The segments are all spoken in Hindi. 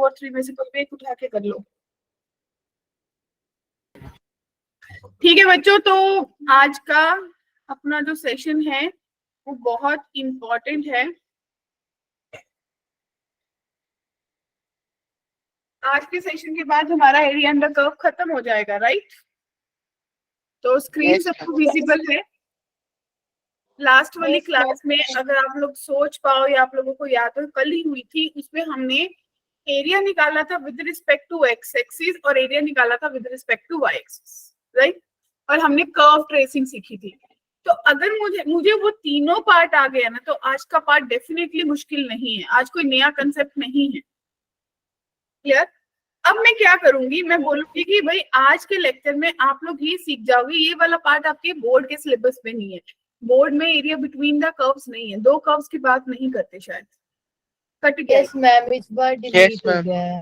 और 3 में से कोई भी एक उठा के कर लो। ठीक है बच्चों, तो आज का अपना जो सेशन है वो बहुत इम्पोर्टेंट है। आज के सेशन के बाद हमारा एरिया अंडर कर्व खत्म हो जाएगा, राइट? तो स्क्रीन सबको विजिबल है? लास्ट वाली क्लास में अगर आप लोग सोच पाओ या आप लोगों को याद हो, कल ही हुई थी, उसमें हमने एरिया निकाला था with respect to x axis और एरिया निकाला था with respect to y axis, right? और हमने कर्व ट्रेसिंग सीखी थी। तो अगर मुझे वो तीनों पार्ट आ गया ना, तो आज का पार्ट डेफिनेटली मुश्किल नहीं है, आज कोई नया कंसेप्ट नहीं है। क्लियर? अब मैं क्या करूंगी, मैं बोलूंगी कि भाई आज के लेक्चर में आप लोग ये सीख जाओगे, ये वाला पार्ट आपके बोर्ड के सिलेबस में नहीं है। बोर्ड में एरिया बिटवीन द कर्व्स नहीं है, दो कर्व्स की बात नहीं करते शायद, कट गया। यस मैम, इस बार डिलीट हो गया है।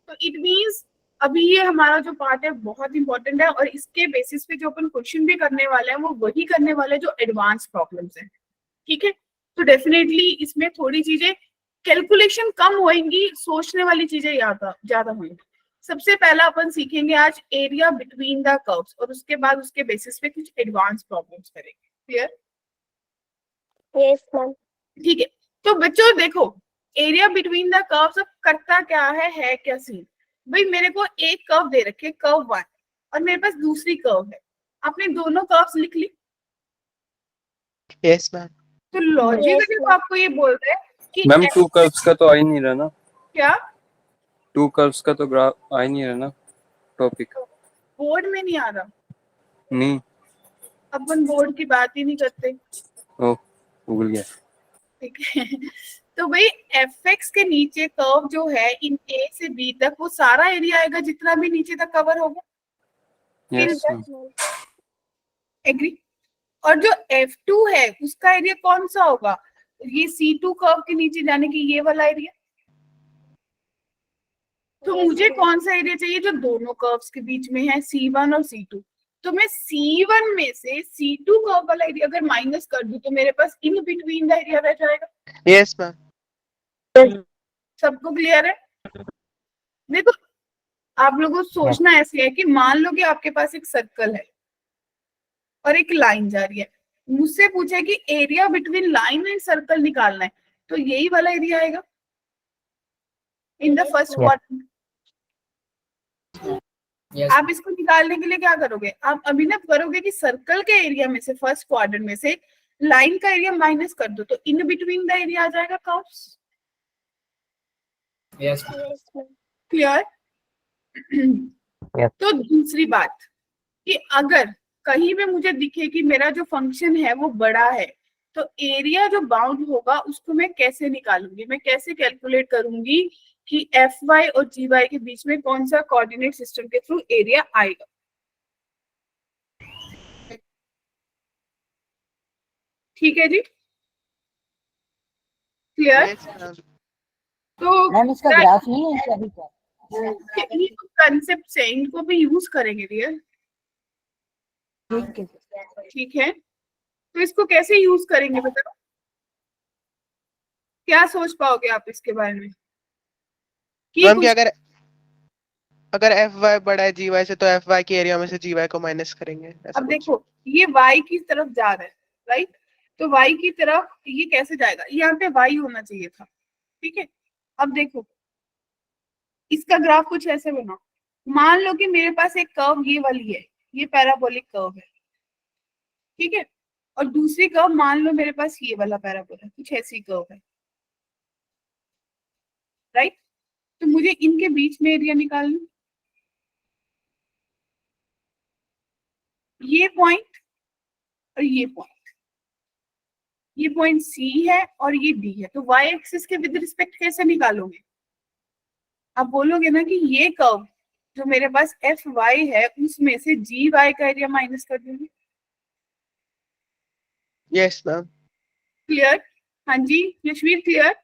तो इट मींस अभी ये हमारा जो पार्ट है बहुत इंपॉर्टेंट है, और इसके बेसिस पे जो अपन क्वेश्चन भी करने वाले हैं वो वही करने वाले हैं जो एडवांस प्रॉब्लम्स हैं। ठीक है? तो डेफिनेटली इसमें थोड़ी चीजें कैलकुलेशन कम होंगी, सोचने वाली चीजें ज्यादा होंगी। सबसे पहला अपन सीखेंगे आज एरिया बिटवीन द कर्व्स, और उसके बाद उसके बेसिस पे कुछ एडवांस प्रॉब्लम्स करेंगे। क्लियर? Yes ma'am. ठीक है, तो बच्चों देखो, एरिया बिटवीन द कर्व्स अब करता क्या है क्या सीन। भाई मेरे को एक कर्व दे रखे, कर्व 1, और मेरे पास दूसरी कर्व है। आपने दोनों कर्व्स लिख ली? Yes ma'am. तो लॉजिक अगर आपको ये बोल रहे हैं कि मैम 2 कर्व्स का तो आ ही नहीं रहा ना। क्या 2 कर्व्स का तो ग्राफ आ ही नहीं रहा ना, टॉपिक बोर्ड में नहीं आ रहा? नहीं। अपन बोर्ड की बात ही नहीं करते। ओ भूल गया। ठीक है, तो भाई fx के नीचे कर्व जो है इन a से b तक, वो सारा एरिया आएगा जितना भी नीचे तक कवर होगा। Yes ma'am. एग्री? और जो f2 है उसका एरिया कौन सा होगा? ये c2 कर्व के नीचे जाने की ये वाला एरिया। तो मुझे कौन सा एरिया चाहिए जो दोनों कर्व्स के बीच में है, c1 और c2। तो मैं c1 में से c2 कर्व वाला एरिया अगर माइनस कर दूं तो मेरे पास इन बिटवीन द एरिया रह जाएगा। Yes ma'am. सबको क्लियर है? देखो, आप लोगों को सोचना ऐसे है कि मान लो कि आपके पास एक सर्कल है और एक लाइन जा रही है, मुझसे पूछे कि area between line and circle निकालना है, तो यही वाला एरिया आएगा इन द फर्स्ट क्वाड्रेंट। आप इसको निकालने के लिए क्या करोगे? आप अभिनव करोगे कि सर्कल के एरिया में से, फर्स्ट क्वाड्रेंट में से लाइन का एरिया माइनस कर दो, तो इन बिटवीन द एरिया आ जाएगा कर्व्स। Yes clear? तो दूसरी बात कि अगर कहीं पे मुझे दिखे कि मेरा जो फंक्शन है वो बड़ा है, तो एरिया जो बाउंड होगा उसको मैं कैसे निकालूंगी, मैं कैसे कैलकुलेट करूंगी कि fy और gy के बीच में कौन सा कोऑर्डिनेट सिस्टम के थ्रू एरिया आएगा। ठीक है जी? क्लियर? तो मैम इसका ग्राफ नहीं है अभी का? ये कंसेप्ट है, इनको भी यूज करेंगे रियल। ठीक है, तो इसको कैसे यूज करेंगे बताओ? क्या सोच पाओगे आप इसके बारे में? मैम कि अगर fy बड़ा है gy से, तो fy के एरिया में से gy को माइनस करेंगे। अब देखो, ये y की तरफ जा रहा है, राइट? तो y की तरफ ये कैसे जाएगा? यहाँ पे y होना चाहिए था। ठीक है, अब देखो इसका ग्राफ कुछ ऐसे बनाओ। मान लो कि मेरे पास एक कर्व ये वाली है, ये पैराबोलिक कर्व है। ठीक है, और दूसरी कर्व मान लो मेरे पास ये वाला पैराबोला है, कुछ ऐसी कर्व है, राइट? तो मुझे इनके बीच में एरिया निकालना, ये पॉइंट और ये पॉइंट, ये पॉइंट C है और ये D है। तो y एक्सिस के विद रिस्पेक्ट कैसे निकालोगे? आप बोलोगे ना कि ये कर्व जो मेरे पास fy है उसमें से gy का एरिया माइनस कर दूंगी। Yes ma'am. क्लियर? हाँ जी यशवीर, क्लियर?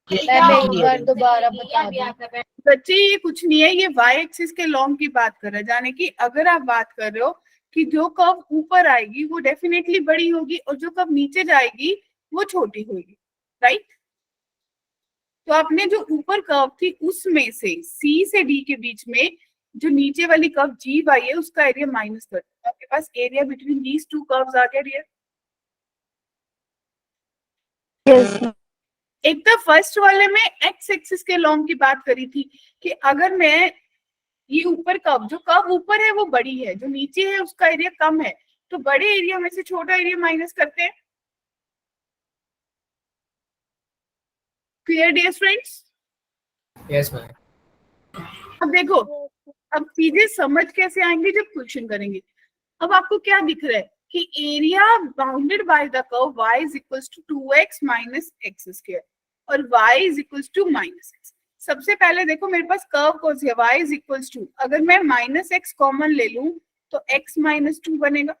एक बार दोबारा बता दो बच्चे, ये कुछ नहीं है, ये y एक्सिस के लॉन्ग की बात कर रहे हैं, यानी कि अगर आप बात कर रहे हो कि जो कर्व ऊपर आएगी वो डेफिनेटली बड़ी होगी और जो कर्व नीचे जाएगी वो छोटी होगी, राइट? तो आपने जो ऊपर कर्व थी उसमें से सी से डी के बीच में जो नीचे वाली कर्व जी वाई है उसका एरिया माइनस कर दो, आपके पास area between these two curves आ गया डियर। एक तो फर्स्ट वाले में एक्स एक्सिस के लॉन्ग की बात करी थी कि अगर मैं ये ऊपर कर्व, जो कर्व ऊपर है वो बड़ी है, जो नीचे है उसका एरिया कम है, तो बड़े एरिया में से छोटा एरिया माइनस करते हैं। Clear dear friends? Yes ma'am. अब देखो, अब चीजें समझ कैसे आएंगे जब क्वेश्चन करेंगे। अब आपको क्या दिख रहा है कि area bounded by the curve y is equals to 2x minus x square और y is equals to minus x। सबसे पहले देखो मेरे पास कर्व कौन सी है, y is equals to, अगर मैं माइनस एक्स कॉमन ले लूं तो x माइनस 2 बनेगा,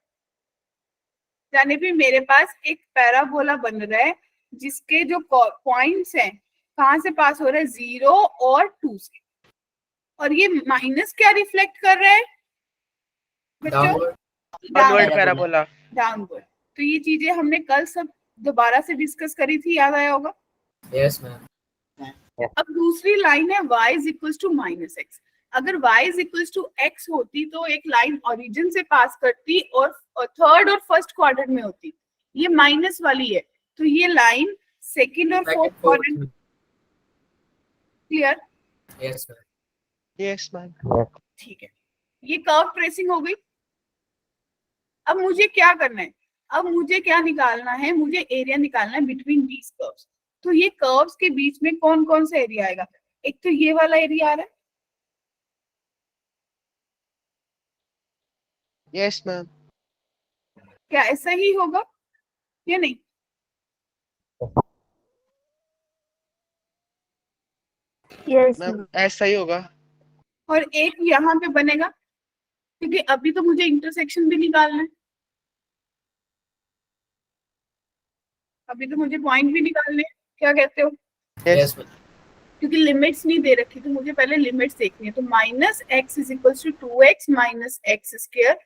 यानी भी मेरे पास एक पैराबोला बन रहा है जिसके जो पॉइंट्स हैं कहाँ से पास हो रहे हैं, 0 और 2 से, और ये माइनस क्या रिफ्लेक्ट कर रहा है बच्चों? Downward parabola. डाउनवर्ड। तो ये चीजें हमने कल सब दोबारा से डिस्कस करी थी, याद आया होगा? Yes ma'am. अब दूसरी लाइन है y is equals to minus x। अगर y is equals to x होती तो एक लाइन ओरिजिन से पास करती और थर्ड और फर्स्ट क्वाड्रेंट में होती, ये माइनस वाली है तो ये लाइन सेकंड और fourth quadrant. Clear? Yes ma'am. Yes ma'am. ठीक है, ये कर्व ट्रेसिंग हो गई। अब मुझे क्या करना है, अब मुझे क्या निकालना है, मुझे एरिया निकालना है बिटवीन दीज कर्व्स। तो ये कर्व्स के बीच में कौन कौन सा एरिया आएगा? एक तो ये वाला एरिया आ रहा है, यस मैम। क्या ऐसा ही होगा या नहीं? यस मैम ऐसा ही होगा। और एक यहाँ पे बनेगा, क्योंकि अभी तो मुझे इंटरसेक्शन भी निकालना है, अभी तो मुझे पॉइंट भी निकालने हैं। क्या कहते हो? Yes ma'am. क्योंकि लिमिट्स नहीं दे रखी तो मुझे पहले लिमिट्स देखनी है। तो minus x is equals to 2x minus x square,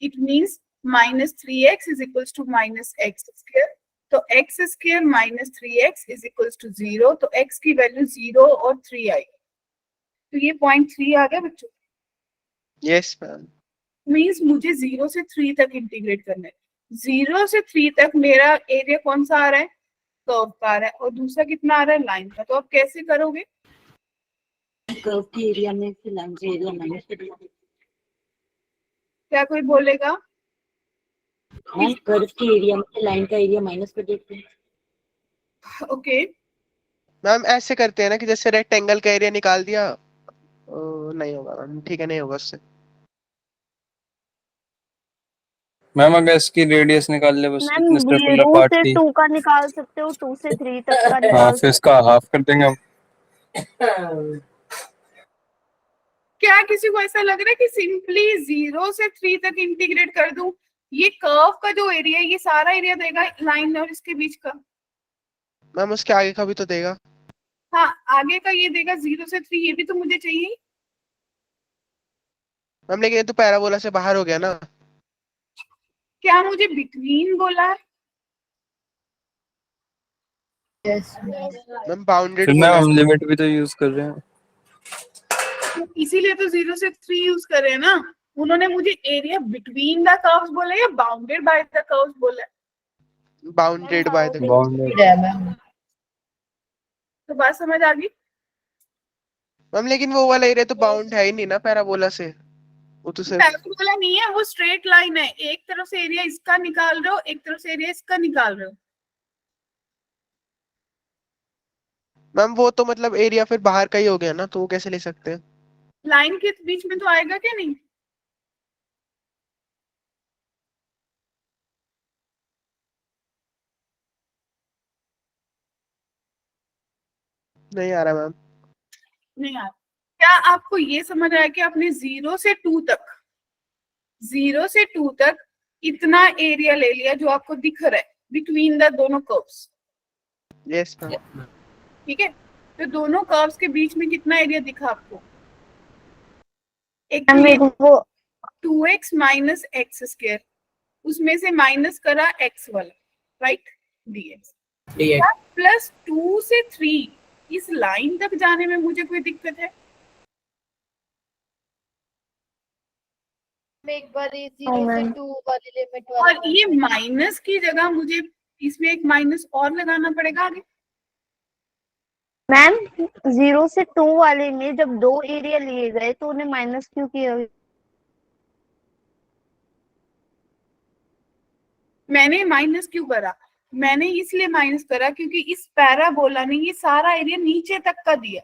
it means minus 3x is equals to minus x square. तो x square minus 3x is equals to 0, तो x की वैल्यू 0 और 3 आई, तो ये पॉइंट 3 आ गया बच्चों। Yes ma'am. मींस मुझे 0 से 3 तक इंटीग्रेट करना है। 0 से 3 तक मेरा एरिया कौन सा आ रहा है, कर्व का आ रहा है, और दूसरा कितना आ रहा है, लाइन का। तो आप कैसे करोगे? कर्व के एरिया में से लाइन का एरिया माइनस कर दो। क्या कोई बोलेगा? मैम कर्व के एरिया में से लाइन का एरिया माइनस कर देते हैं। ओके, मैम ऐसे करते हैं ना कि जैसे रेक्टेंगल का एरिया निकाल दिया, नहीं होगा मैम, ठीक है नहीं होगा उससे। मैम अगर इसकी रेडियस निकाल ले बस मैम इतने सर्कुलर 0 पार्ट से की, 2 का निकाल सकते हो, 2 से 3 तक का हाँ निकाल फिर इसका हाफ कर देंगे हम। क्या किसी को ऐसा लग रहा है कि सिंपली 0 से 3 तक इंटीग्रेट कर दूं? ये कर्व का जो एरिया है ये सारा एरिया देगा लाइन और इसके बीच का। मैम उसके आगे का भी तो देगा। हाँ, आगे का ये देगा 0 से 3, ये भी तो मुझे चाहिए। मैम लेकिन ये तो पैराबोला से बाहर हो गया ना। क्या मुझे बिटवीन बोला है? मैम बाउंडेड फिर मैम हम लिमिट भी तो यूज कर रहे हैं। इसीलिए तो 0 से 3 यूज कर रहे हैं ना। उन्होंने मुझे एरिया बिटवीन द कर्व्स बोला या बाउंडेड बाय द कर्व्स बोला? Bounded by the. बाउंडेड। तो बात समझ आ गई? मैम लेकिन वो वाला एरिया तो बाउंड है ही नहीं ना पैराबोला से, वो तो सिर्फ पैराबोला नहीं है, वो स्ट्रेट लाइन है। एक तरफ से एरिया इसका निकाल रहे हो, एक तरफ से एरिया इसका निकाल रहे हो। मैम वो तो मतलब एरिया फिर बाहर का ही हो गया ना, तो वो कैसे ले सकते हैं? लाइन के बीच में तो आएगा क्या नहीं? नहीं आ रहा मैम। नहीं यार, क्या आपको ये समझ आया कि आपने 0 से 2 तक, 0 से 2 तक इतना एरिया ले लिया जो आपको दिख रहा है बिटवीन द दोनों कर्व्स? Yes ma'am. ठीक है, तो दोनों कर्व्स के बीच में कितना एरिया दिखा आपको? एक वो 2x माइनस एक्स स्क्वायर, उसमें से माइनस करा x वाला, राइट, dx dx प्लस 2 से 3 इस लाइन तक जाने में मुझे कोई दिक्कत है? एक बार ये 0 से 2 वाली लिमिट वाला और ये माइनस की जगह मुझे इसमें एक माइनस और लगाना पड़ेगा आगे। मैम 0 से 2 वाले में जब 2 एरिया लिए गए तो उन्हें माइनस क्यों किया? मैंने माइनस क्यों करा? मैंने इसलिए माइनस करा क्योंकि इस पैराबोला ने ये सारा एरिया नीचे तक का दिया।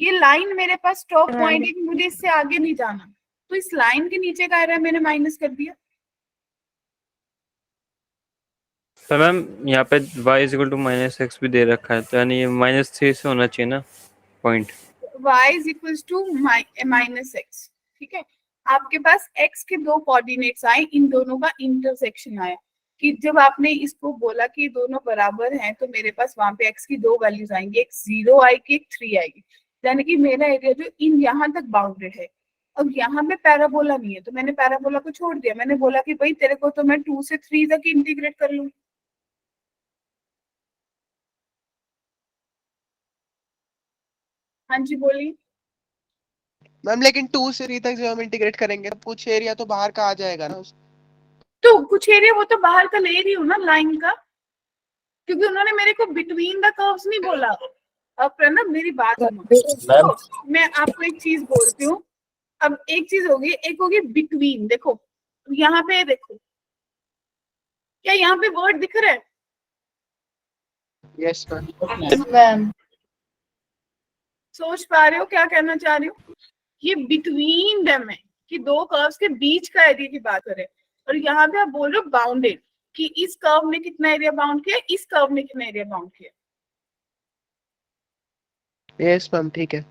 ये लाइन मेरे पास स्टॉप पॉइंट है, मुझे इससे आगे नहीं जाना, तो इस लाइन के नीचे का एरिया मैंने माइनस कर दिया। तो मैम यहाँ पे y इक्वल टू -x भी दे रखा है, तो यानी ये -3 से होना चाहिए ना point. y is equal to -x, ठीक है। आपके पास x के दो कोऑर्डिनेट्स आए, इन दोनों का इंटरसेक्शन आया कि जब आपने इसको बोला कि दोनों बराबर हैं तो मेरे पास वहां पे x की दो वैल्यूज आएंगी, एक 0 आएगी, एक 3 आएगी, यानी कि मेरा एरिया जो इन यहाँ तक बाउंडेड है। अब यहाँ पे पैराबोला नहीं है तो मैंने पैराबोला को छोड़ दिया, मैंने बोला कि भाई तेरे को तो मैं 2 से 3 तक इंटीग्रेट कर लूँ। हाँ जी बोलिए। मैम लेकिन 2 से 3 तक जब हम इंटीग्रेट करेंगे तो कुछ एरिया तो बाहर का आ जाएगा ना। तो कुछ एरिया वो तो बाहर का ले रही हूँ ना लाइन का, क्योंकि उन्होंने मेरे को बिटवीन द कर्व्स नहीं बोला। अब प्रणब मेरी बात सुनो, तो मैं आपको एक चीज बोलती हूँ। अब एक चीज होगी, एक होगी बिटवीन। देखो यहाँ पे देखो, क्या यहाँ पे वर्ड दिख रहा है? Yes ma'am. मैम सोच पा रहे हो क्या कहना चाह रही हूँ? ये बिटवीन देम है कि दो कर्व्स के बीच का एरिया की बात करें, और यहाँ पे आप बोल रहे हो बाउंडेड कि इस कर्व ने कितना एरिया बाउंड किया, इस कर्व ने कितना एरिया बाउंड किया। यस मैम ठीक है।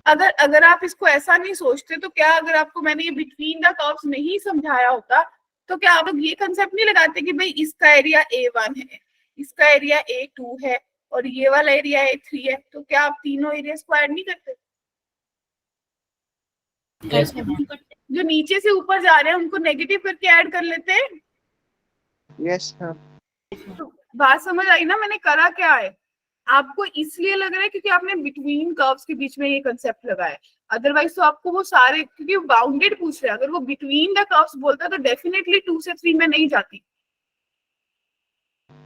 अगर आप इसको ऐसा नहीं सोचते तो क्या, अगर आपको मैंने ये बिटवीन द कर्व्स नहीं समझाया होता तो क्या आप ये कंसेप्ट नहीं लगाते कि भाई इसका एरिया A1 है, इसका एरिया A2 है और ये वाला एरिया A3 है, तो क्या आप तीनों एरिया को ऐड नहीं करते? Yes, ma'am. जो नीचे से ऊपर जा रहे हैं उनको नेगेटिव करके ऐड कर लेते हैं। Yes ma'am. तो बात समझ आई ना मैंने करा क्या है? आपको इसलिए लग रहा है क्योंकि आपने बिटवीन कर्व्स के बीच में ये कंसेप्ट लगाया, अदरवाइज तो आपको वो सारे, क्योंकि बाउंडेड पूछ रहे हैं, अगर वो बिटवीन द कर्व्स बोलता तो डेफिनेटली 2 से 3 में नहीं जाती।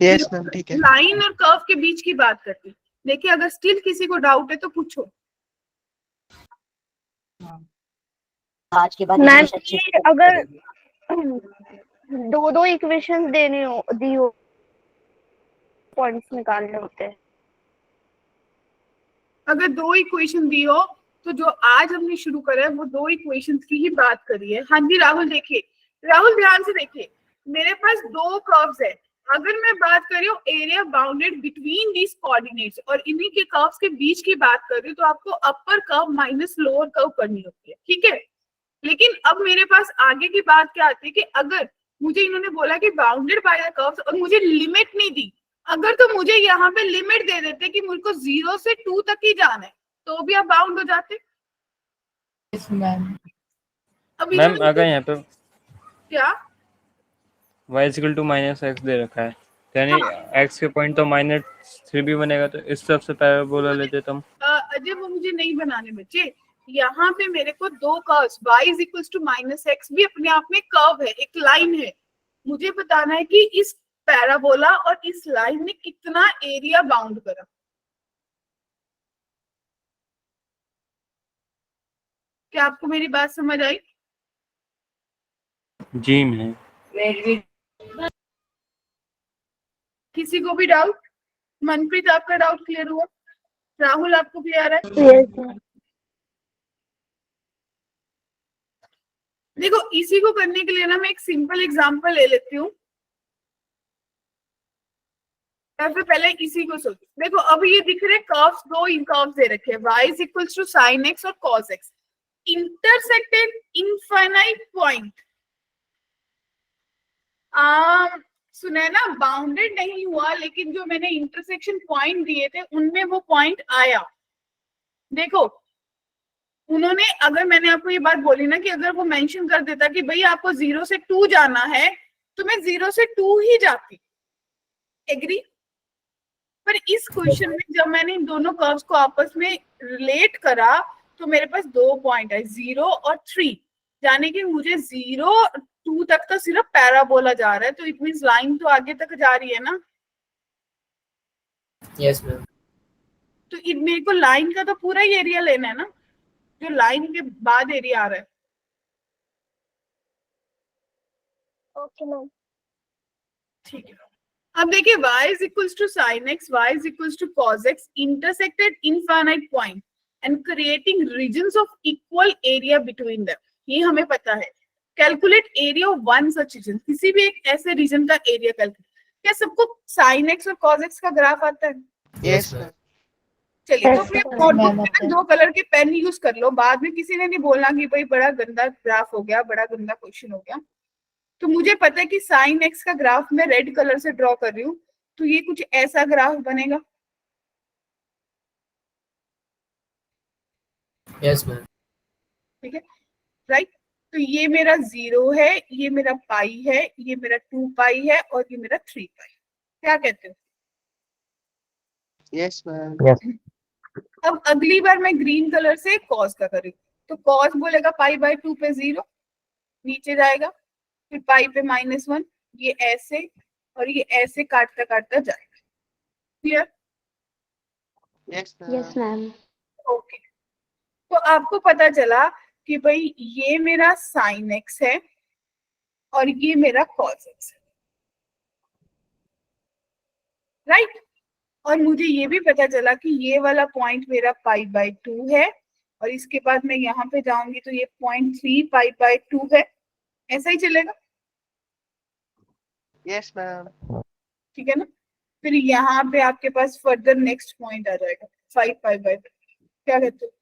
यस मैम ठीक है। लाइन और कर्व के बीच की बात करती। देखिए अगर स्टिल किसी को डाउट है तो पूछो। आज के बाद मैम अच्छे से अगर दो इक्वेशंस देने हो दी हो, पॉइंट्स निकालने होते हैं। अगर दो इक्वेशन दी हो तो जो आज हमने शुरू करा है वो दो इक्वेशंस की ही बात करी है। हाँ जी राहुल, देखिए राहुल ध्यान से देखिए, मेरे पास दो कर्व्स है। अगर मैं बात कर रही हूँ area bounded between these coordinates और इन्हीं के कर्व्स के बीच की बात कर रही हूँ, तो आपको upper curve minus lower curve करनी होती है, ठीक है। लेकिन अब मेरे पास आगे की बात क्या आती है कि अगर मुझे इन्होंने बोला कि बाउंडेड बाय द कर्व्स और मुझे लिमिट नहीं दी, अगर तो मुझे यहाँ पे लिमिट दे देते कि मुझको 0 से 2 तक ही जाना है तो भी आप बाउंड हो जाते। मैम अब मैम इन्होंने अगर यहाँ पे क्या y इक्वल टू -x दे रखा है, तो यानी x के पॉइंट तो -3 भी बनेगा, तो इस तरफ से पैराबोला लेते तुम। अजय वो मुझे नहीं बनाने बच्चे। यहाँ पे मेरे को दो curves y is equal to -x भी अपने आप में कर्व है, एक लाइन है। मुझे बताना है कि इस पैराबोला और इस लाइन ने कितना एरिया बाउंड करा। क्या आपको मेरी बात समझ आई? जी मैम। किसी को भी डाउट? मनप्रीत आपका डाउट क्लियर हुआ? राहुल आपको क्लियर है? Yes ma'am. देखो इसी को करने के लिए ना मैं एक सिंपल एग्जांपल ले लेती हूँ। पहले इसी को सोचो। देखो अब ये दिख रहे कर्व्स, दो कर्व्स दे रखे हैं, y is equal to sin x और cos x, intersected infinite point. सुने ना, बाउंडेड नहीं हुआ लेकिन जो मैंने इंटरसेक्शन पॉइंट दिए थे उनमें वो पॉइंट आया। देखो उन्होंने, अगर मैंने आपको ये बात बोली ना कि अगर वो मेंशन कर देता कि भाई आपको 0 से 2 जाना है तो मैं 0 से 2 ही जाती। एग्री? पर इस क्वेश्चन में जब मैंने इन दोनों कर्व्स को आपस में रिलेट करा तो मेरे पास 2 पॉइंट है, 0 और 3, यानी कि मुझे 0 2 तक तो सिर्फ पैराबोला जा रहा है, तो इट मींस लाइन तो आगे तक जा रही है ना। Yes, ma'am. तो मेरे को लाइन का तो पूरा ही एरिया लेना है ना, जो लाइन के बाद एरिया आ रहा है। Okay ma'am. ठीक है, अब देखिए y is equals to sin x, y is equals to cos x intersected infinite point and creating regions of equal area between them, ये हमें पता है। Calculate area of one such region, किसी भी एक ऐसे रीजन का एरिया कैलकुलेट। क्या सबको sin x और cos x का ग्राफ आता है? Yes, ma'am. चलिए तो Yes, अपने ma'am. नोटबुक Ma'am, में आता है। 2 कलर के पेन यूज कर लो, बाद में किसी ने नहीं बोलना कि भाई बड़ा गंदा ग्राफ हो गया, बड़ा गंदा क्वेश्चन हो गया। तो मुझे पता है कि साइन एक्स का ग्राफ मैं रेड कलर से ड्रॉ कर रही हूँ, तो ये कुछ ऐसा ग्राफ बनेगा। Yes, ma'am. ठीक है, राइट। तो ये मेरा 0 है, ये मेरा पाई है, ये मेरा 2 पाई है और ये मेरा 3 पाई। क्या कहते हो? Yes, ma'am. अब अगली बार मैं ग्रीन कलर से कॉस का करूँ, तो कॉस बोलेगा पाई बाय 2 पे 0, नीचे जाएगा, फिर पाई पे -1, ये ऐसे और ये ऐसे काटता काटता जाएगा। Clear? Yes, ma'am. Yes ma'am. Okay, तो आपको पता चला कि भाई ये मेरा साइन एक्स है और ये मेरा कॉस एक्स है, राइट। और मुझे ये भी पता चला कि ये वाला पॉइंट मेरा पाई बाय 2 है और इसके बाद मैं यहाँ पे जाऊंगी तो ये 0.3 पाई बाय 2 है, ऐसा ही चलेगा। Yes, ma'am. ठीक है ना? फिर यहाँ पे आपके पास फर्दर नेक्स्ट पॉइंट आ जाएगा 5 पाई बाय 2। क्या कहते हो?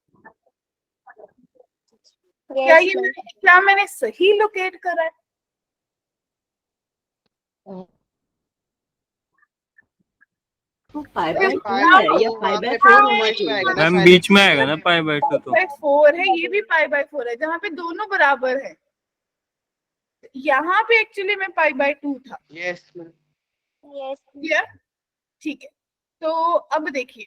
क्या मैंने सही लोकेट करा है? तो 5/2 Yes, है five या by 5/4 four होना बीच में आएगा चाहिए। ना, मैम सारे बीच में आएगा ना पाई बाय 2 तो। 4 है, ये भी पाई बाय 4 है, जहाँ पे दोनों बराबर है। यहाँ पे एक्चुअली में पाई बाय 2 था। Yes, ma'am. Yes clear? ठीक है, तो अब देखिए,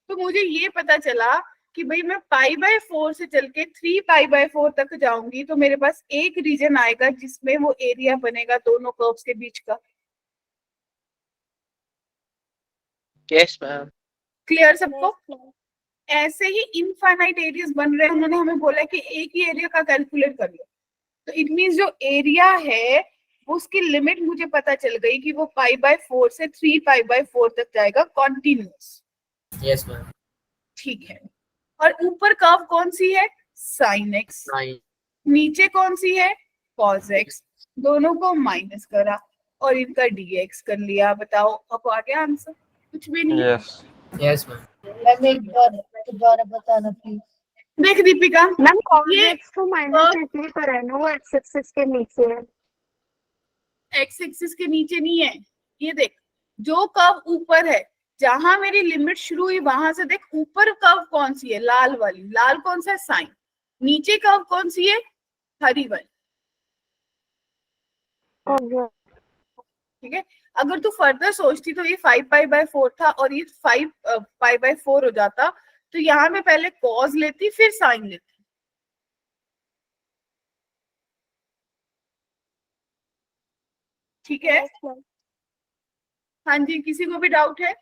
तो मुझे ये पता चला कि भाई मैं पाई बाय 4 से चल के 3 पाई बाय 4 तक जाऊंगी तो मेरे पास एक रीजन आएगा जिसमें वो एरिया बनेगा दोनों कर्व्स के बीच का। Yes, ma'am. क्लियर सबको? ऐसे ही इनफाइनाइट एरियाज बन रहे हैं, उन्होंने हमें बोला कि एक ही एरिया का कैलकुलेट कर लो, तो इट मींस जो एरिया है उसकी लिमिट मुझे पता चल गई कि वो पाई बाय 4 से 3 पाई बाय 4 तक जाएगा कॉन्टिन्यूस। Yes, ma'am. ठीक है, और ऊपर कर्व कौन सी है? Sine x. 9. नीचे कौन सी है? Cos x. दोनों को माइनस करा और इनका डीएक्स कर लिया। बताओ अब आ गया आंसर? कुछ भी नहीं। Yes Yes, ma'am. मैम एक बार दोबारा बताना प्लीज। देख दीपिका, मैम कॉस ये एक्स को माइनस इसलिए करा है ना, वो एक्स एक्सिस के नीचे है। एक्स एक्सिस के नीचे नहीं है, ये देख, जो कर्व ऊपर है, जहां मेरी लिमिट शुरू हुई वहां से देख, ऊपर कर्व कौन सी है? लाल वाली। लाल कौन सा है? साइन। नीचे कर्व कौन सी है? हरी वाली। ठीक है, अगर तू फर्दर सोचती तो ये 5 पाई बाय 4 था और ये 5 पाई बाय 4 हो जाता, तो यहाँ मैं पहले कॉस लेती फिर साइन लेती। ठीक है, हाँ जी, किसी को भी डाउट है?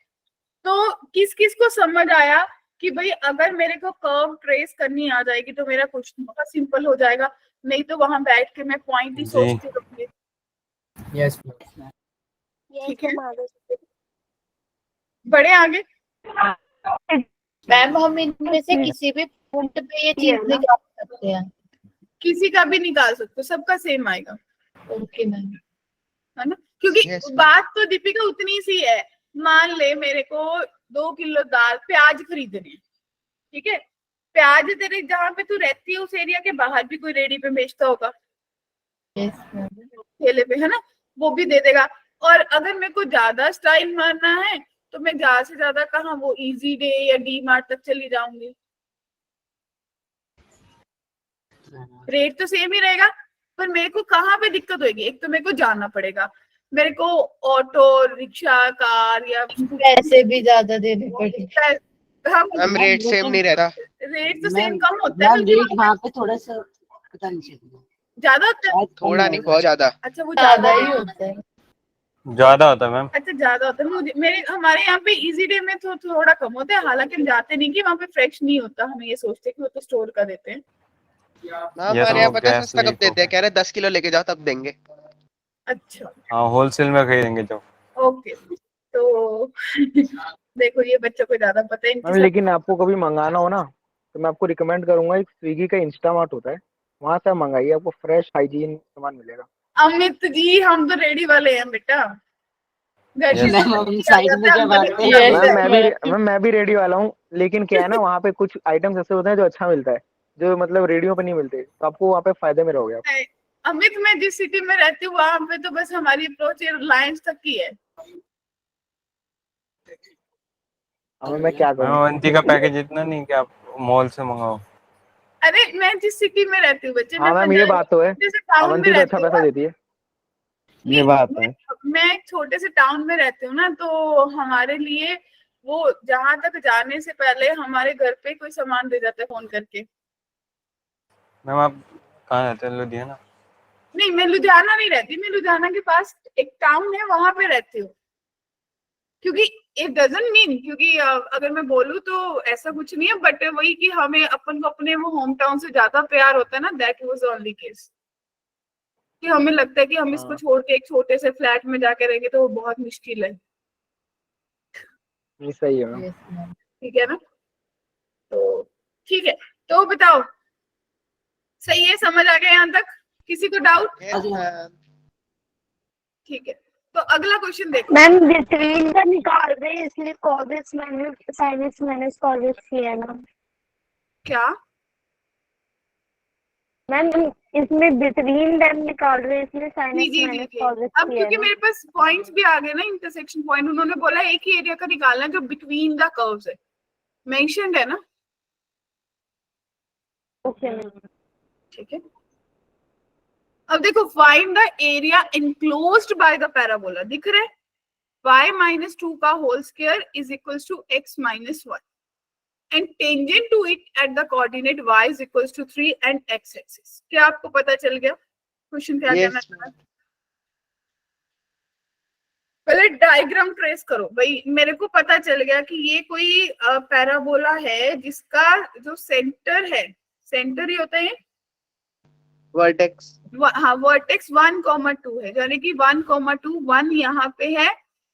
तो किस किस को समझ आया कि भाई अगर मेरे को कर्व ट्रेस करनी आ जाएगी तो मेरा कुछ बहुत सिंपल हो जाएगा, नहीं तो वहां बैठ के मैं पॉइंट ही जी। सोचती रहूंगी। Yes, ma'am. ठीक है, बड़े आगे। मैम हम इनमें से किसी भी पॉइंट पे ये चीज निकाल सकते हैं। किसी का भी निकाल सकते हो, सबका सेम आएगा, ओके मैम। है ना? क्योंकि Yes, ma'am. बात तो दीपिका उतनी सी है। मान ले मेरे को 2 किलो दाल प्याज खरीदने हैं, ठीक है? प्याज तेरे जहाँ पे तू रहती है उस एरिया के बाहर भी कोई रेडी पे बेचता होगा, यस मैम। ठेले पे, है ना? वो भी दे देगा। और अगर मेरे को ज्यादा स्टाइल मारना है तो मैं ज्यादा से ज्यादा कहाँ, वो इजी डे या डी मार्ट तक चली जाऊंगी, रेट तो सेम ही रहेगा। पर मेरे को कहाँ पे दिक्कत होगी? एक तो मेरे को जाना पड़ेगा, मेरे को ऑटो रिक्शा कार या पैसे भी ज्यादा देने पड़े। हम मैम रेट सेम नहीं रहता। रेट तो मैम सेम कम होता है मैम बल्कि रेट वहाँ पे थोड़ा सा पता नहीं चलता, ज्यादा होता है। शायद कम थोड़ा नहीं होगा। बहुत ज्यादा। अच्छा वो ज्यादा ही होता है। ज्यादा होता है मैम। अच्छा ज्यादा होता है। मुझे मेरे हमारे यहाँ पे इजी डे में तो थोड़ा कम होता है, हालांकि हम जाते नहीं कि वहाँ पे फ्रेश नहीं होता, हम ये सोचते हैं कि वो तो स्टोर का देते हैं। मैम ये हमारे यहाँ तो पता है गैस सस्ता कब लीक देते हैं, होगा। कह रहे 10 किलो लेके जाओ तब देंगे। अच्छा हाँ होलसेल में खरीदेंगे जो। ओके तो देखो ये बच्चों को ज्यादा पता है इनकी मैम लेकिन आपको कभी मंगाना हो ना तो मैं आपको रिकमेंड करूंगा, एक स्विगी का इंस्टामार्ट होता है, वहां से आप मंगाइए, आपको फ्रेश हाइजीन सामान मिलेगा। अमित जी हम तो रेडी वाले हैं बेटा, घर से Yes. मैम हम साइड में जब आते हैं Yes. मैम मैं भी रेडी वाला हूँ, लेकिन क्या है ना वहाँ पे कुछ आइटम्स ऐसे होते हैं जो अच्छा मिलता है, जो मतलब रेडियो पे नहीं मिलते, तो आपको वहाँ पे फायदे में रहोगे आप। अमित मैं जिस सिटी में रहती हूँ वहां पे तो बस हमारी अप्रोच रिलायंस तक की है। अब मैं क्या मैम करूँ। अवंती का पैकेज इतना नहीं कि आप मॉल से मंगाओ। अरे मैं जिस सिटी में रहती हूँ बच्चे, हाँ मैं मैम ये बात तो है, जैसे टाउन में अवंती तो अच्छा रहती हूँ पैसा ना। देती है। ये बात है। मैं एक छोटे से टाउन में रहती हूँ ना, तो हमारे लिए वो जहां तक जाने से पहले हमारे घर पे कोई सामान दे जाता है फोन करके। मैम आप कहाँ रहते हैं? लुधियाना? नहीं मैं लुधियाना नहीं रहती, मैं लुधियाना के पास एक टाउन है वहां पे रहती हूँ। क्योंकि इट डजंट मीन, क्योंकि अगर मैं बोलूँ तो ऐसा कुछ नहीं है, बट वही कि हमें अपन को अपने वो होम टाउन से ज्यादा प्यार होता है ना, दैट वाज ओनली केस। कि हमें लगता है कि हम इसको हाँ छोड़ के एक छोटे से फ्लैट में जाके रहेंगे तो वो बहुत मुश्किल है। ये सही है मैम। Yes, ma'am. ठीक है ना, तो ठीक है। तो बताओ सही है, समझ आ गया यहाँ तक? किसी को डाउट? Yes, ma'am. ठीक है, तो अगला क्वेश्चन देखो। मैम बिटवीन का निकाल रहे हैं इसलिए कॉर्वेट्स मैंने साइनस मैंने कॉर्वेट्स किया है ना क्या मैम, इसमें बिटवीन देम निकाल रहे हैं इसलिए जी साइनस जी जी मैंने जी। कॉर्वेट्स अब किया है क्योंकि ना। मेरे पास पॉइंट्स भी आ गए ना, इंटरसेक्शन पॉइंट, उन्होंने बोला एक ही एरिया का निकालना है जो बिटवीन द कर्व्स है, मेंशन्ड है ना। Okay ma'am. ठीक है, अब देखो find the area enclosed by the parabola, दिख रहा है y-2 का whole square is equals to x-1 and tangent to it at the coordinate y is equals to 3 and x axis। क्या आपको पता चल गया क्वेश्चन क्या कहना Yes, चाह रहा है? पहले डायग्राम ट्रेस करो भाई। मेरे को पता चल गया कि ये कोई पैराबोला है जिसका जो सेंटर है, सेंटर ही होता है वर्टेक्स। हाँ, वर्टेक्स 1,2 है, यानी कि 1,2 1 यहाँ पे है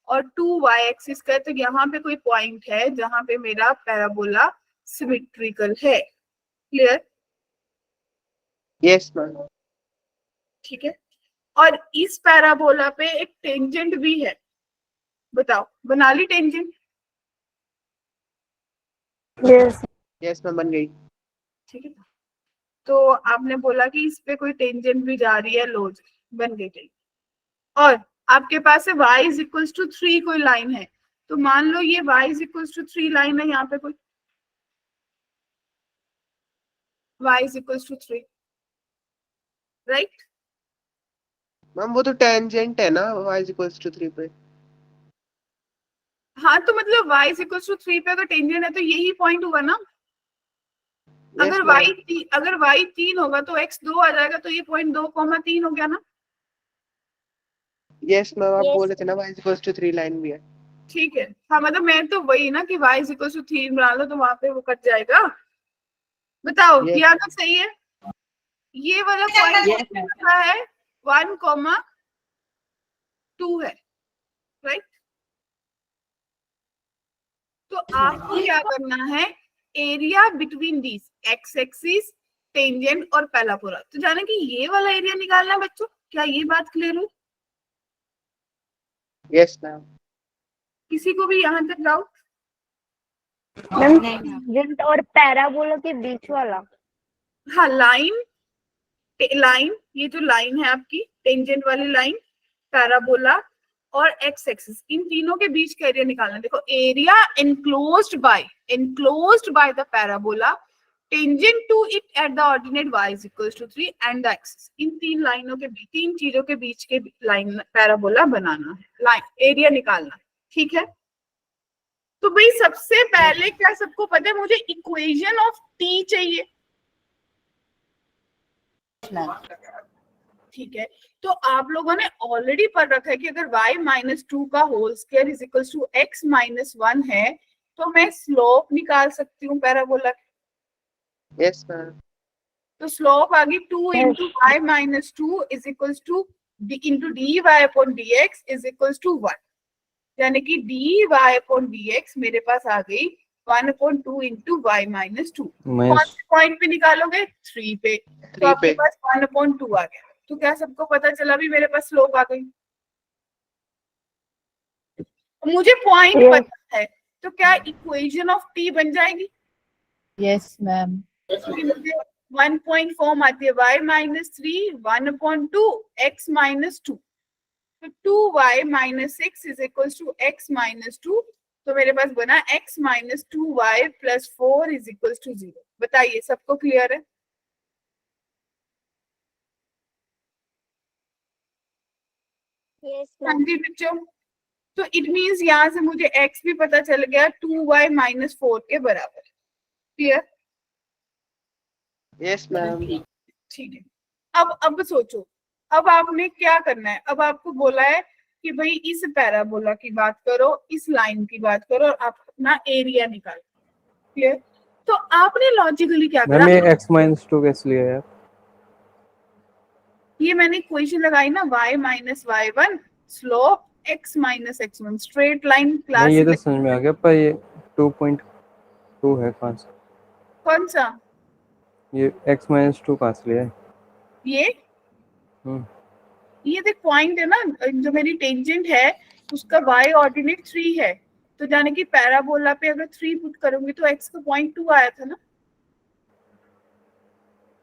और 2 y एक्सिस का है, तो यहाँ पे कोई पॉइंट है जहां पे मेरा पैराबोला सिमेट्रिकल है। क्लियर? Yes ma'am. ठीक है, और इस पैराबोला पे एक टेंजेंट भी है, बताओ बना ली टेंजेंट? यस यस मैम बन गई। ठीक है, तो आपने बोला कि इस पे कोई टेंजेंट भी जा रही है, लो बन गई टेंजेंट। और आपके पास है y इज इक्वल्स टू 3 कोई लाइन है, तो मान लो ये y is equals to 3 line है, यहाँ पे कोई y is equals to 3, right? Ma'am वो तो टेंजेंट है ना y इक्वल्स टू 3 पे। हाँ तो मतलब y इज इक्वल्स टू 3 पे अगर टेंजेंट है तो यही पॉइंट हुआ ना। Yes, अगर ma'am. अगर y 3 होगा तो x 2 आ जाएगा, तो ये पॉइंट 2,3 हो गया ना। यस मैम आप Yes. बोल रहे थे ना y इक्वल्स टू 3 लाइन भी है। ठीक है, हाँ मतलब मैं तो वही ना कि y इज इक्वल्स टू 3 बना लो तो वहां पे वो कट जाएगा। बताओ Yes. यहाँ तक सही है? ये वाला पॉइंट है 1,2 है, राइट? तो आपको क्या करना है, area between these x axis, tangent और पैराबोला, तो जाने कि ये वाला एरिया निकालना है बच्चों। क्या ये बात क्लियर हुई? Yes ma'am. किसी को भी यहाँ तक डाउट? मैम टेंजेंट और पैराबोला के बीच वाला। हाँ लाइन, लाइन ये जो लाइन है आपकी टेंजेंट वाली लाइन, पैराबोला और एक्स एक्सिस, इन तीनों के बीच का एरिया निकालना है। देखो area enclosed by the parabola tangent to it at the ordinate y is equals to 3 and the axis. इन तीन लाइनों के बीच, तीन चीजों के बीच के लाइन पैराबोला बनाना है, लाइन एरिया निकालना है, ठीक है। तो भाई सबसे पहले क्या सबको पता है, मुझे इक्वेशन ऑफ t चाहिए, ठीक है। तो आप लोगों ने ऑलरेडी पढ़ रखा है कि अगर y माइनस 2 का whole square is equal to x minus 1 है तो मैं स्लोप निकाल सकती हूँ पैराबोला की। Yes ma'am. तो स्लोप आ गई 2 into y minus 2 is equal to into d y upon d x is equal to 1, यानी कि d y upon d x मेरे पास आ गई 1/2 इंटू वाई माइनस 2। कौन से पॉइंट पे निकालोगे? 3 पे। तो आपके पास 1/2 आ गया। तो क्या सबको पता चला भी मेरे पास स्लोप आ गई? मुझे पॉइंट पता है तो क्या इक्वेशन ऑफ टी बन जाएगी? Yes ma'am. मुझे 1 पॉइंट फॉर्म आती है y माइनस 3 1/2 x माइनस 2, तो 2y minus 6 is equal to x minus 2। तो मेरे पास बना x minus 2y plus 4 is equal to 0। बताइए सबको क्लियर है? हाँ जी बच्चों, तो इट मीन्स यहाँ से मुझे x भी पता चल गया 2y माइनस 4 के बराबर। क्लियर? Yes ma'am. ठीक है। अब सोचो, अब आपने क्या करना है? अब आपको बोला है कि भाई इस पैराबोला की बात करो, इस लाइन की बात करो और आप अपना एरिया निकालो। क्लियर? तो आपने लॉजिकली क्या करा? x माइनस 2 कैसे लिया यार? ये मैंने इक्वेशन लगाई ना, y minus y1 slope x minus x1 straight line class. नहीं, ये तो समझ में आ गया, पर ये 2.2 है कौन सा? कौन सा? ये x माइनस 2 कहाँ से लिया है? ये देख पॉइंट है ना, जो मेरी टेंजेंट है उसका y ऑर्डिनेट 3 है, तो जाने की पैराबोला पे अगर 3 पुट करूंगी तो x का पॉइंट 2 आया था ना।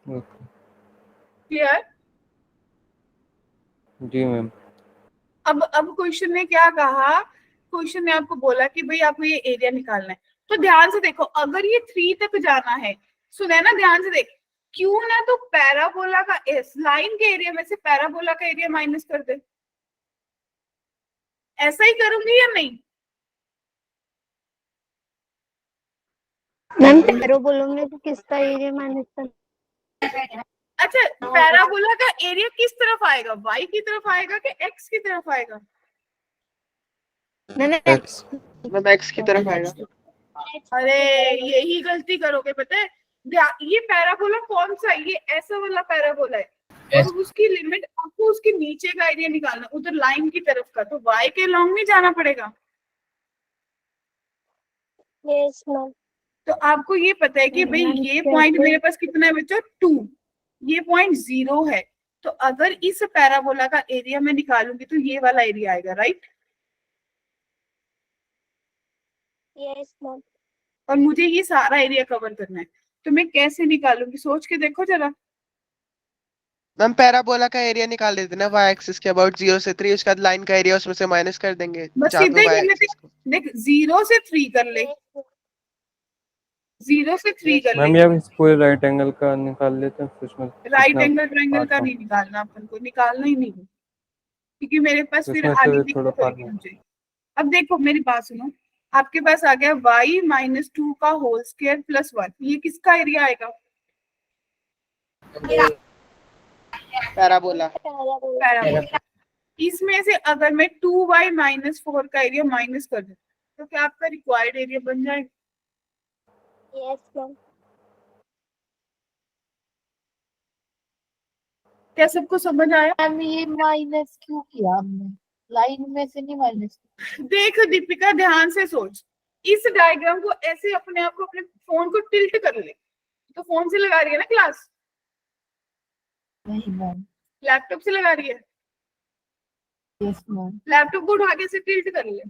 क्लियर? जी मैम। अब क्वेश्चन ने क्या कहा? क्वेश्चन ने आपको बोला कि भाई आपको ये एरिया निकालना है। तो ध्यान से देखो, अगर ये 3 तक जाना है, सुने ना ध्यान से देख, क्यों ना तो पैराबोला का इस लाइन के एरिया में से पैराबोला का एरिया माइनस कर दे। ऐसा ही करूंगी या नहीं? मैम पैराबोला में तो किसका एरिया माइनस कर? अच्छा, पैराबोला का एरिया किस तरफ आएगा? y की तरफ आएगा कि x की तरफ आएगा? मैंने मैम x की तरफ आएगा। अरे यही गलती करोगे, पता है? ये पैराबोला कौन सा है? ये ऐसा वाला पैराबोला है। Yes. और उसकी लिमिट आपको उसके नीचे का एरिया निकालना, उधर लाइन की तरफ का, तो y के लॉन्ग नहीं जाना पड़ेगा। Yes ma'am. तो आपको ये पता है कि भाई ये पॉइंट मेरे पास कितना है बच्चों? 2, ये पॉइंट 0 है। तो अगर इस पैराबोला का एरिया मैं निकालूंगी तो ये वाला एरिया आएगा, राइट? Yes ma'am. और मुझे ये सारा एरिया कवर करना है, तो मैं कैसे निकालूंगी? सोच के देखो जरा। मैम पैराबोला का एरिया निकाल देते ना y एक्सिस के अबाउट 0 से 3, उसके बाद लाइन का एरिया उसमें से माइनस कर देंगे। बस जहाँ सीधे पे y कर लेते एक्सिस को। देख, 0 से 3 कर ले, 0 से 3 कर मैम ले। ये पूरे राइट एंगल का निकाल लेते हैं, फिर उसमें राइट कितना एंगल ट्रायंगल का पार्ट नहीं निकालना, अपन को निकालना ही नहीं है, क्योंकि मेरे पास फिर इसमें से आगे थोड़ा दिक्कत पार्ट होगी मुझे। अब देखो मेरी बात सुनो, आपके पास आ गया y माइनस 2 का होल स्क्वायर प्लस 1, ये किसका एरिया आएगा? पैराबोला। पैराबोला। इसमें से अगर मैं 2y माइनस 4 का एरिया माइनस कर दूं तो क्या आपका रिक्वायर्ड एरिया बन जाएगा? Yes ma'am. क्या सबको समझ आया? मैम ये माइनस क्यों किया हमने? लाइन में से नहीं माइनस। देख दीपिका, ध्यान से सोच, इस डायग्राम को ऐसे अपने आप को, अपने फोन को टिल्ट कर ले। तो फोन से लगा रही है ना क्लास? नहीं मैम। लैपटॉप से लगा रही है? Yes ma'am. लैपटॉप को उठा के से टिल्ट कर ले।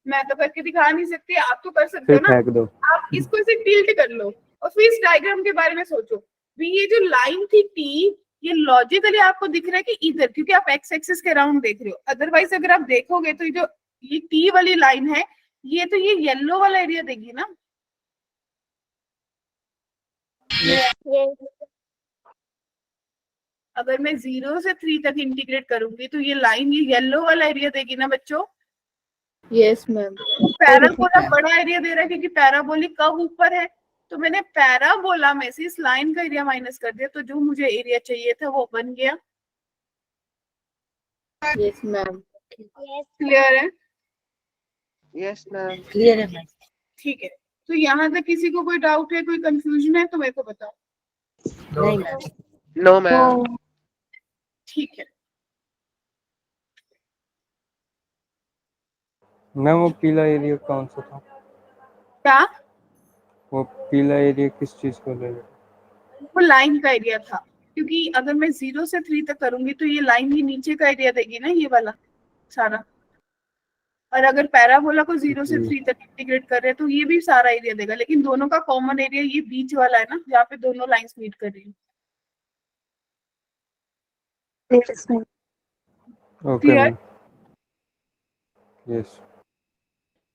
मैं तो करके दिखा नहीं सकती, आप तो कर सकते हो फिर ना। फेंक दो। आप इसको ऐसे टिल्ट कर लो और फिर इस डायग्राम के बारे में सोचो भी। ये जो लाइन थी टी, ये लॉजिकली आपको दिख रहा है कि इधर, क्योंकि आप एक्स एक्सिस के अराउंड देख रहे हो। अदरवाइज अगर आप देखोगे तो ये टी वाली लाइन है, ये तो ये येलो वाला एरिया देगी ना। Yes. अगर मैं 0 से 3 तक इंटीग्रेट करूंगी तो ये लाइन ये येलो वाला एरिया देगी ना बच्चों। Yes ma'am. पैराबोला बड़ा एरिया दे रहा है क्योंकि पैराबोलिक कर्व ऊपर है, तो मैंने पैराबोला में से इस लाइन का एरिया माइनस कर दिया, तो जो मुझे एरिया चाहिए था वो बन गया। Yes ma'am. Yes. क्लियर है? Yes ma'am. क्लियर है मैम। ठीक है, तो यहाँ तक किसी को कोई डाउट है, कोई कंफ्यूजन है तो मेरे को बताओ। No, नहीं ma'am. मैम। No ma'am. ठीक है, मैम वो पीला एरिया कौन सा था? क्या? वो पीला एरिया किस चीज को ले रहे? वो लाइन का एरिया था, क्योंकि अगर मैं 0 से 3 तक करूंगी तो ये लाइन ही नीचे का एरिया देगी ना, ये वाला सारा। और अगर पैराबोला को 0 से 3 तक इंटीग्रेट कर रहे हैं तो ये भी सारा एरिया देगा, लेकिन दोनों का कॉमन एरिया ये बीच वाला है ना, जहाँ पे दोनों लाइंस मीट कर रही है। Yes, ma'am. Okay Clear? Ma'am. Yes.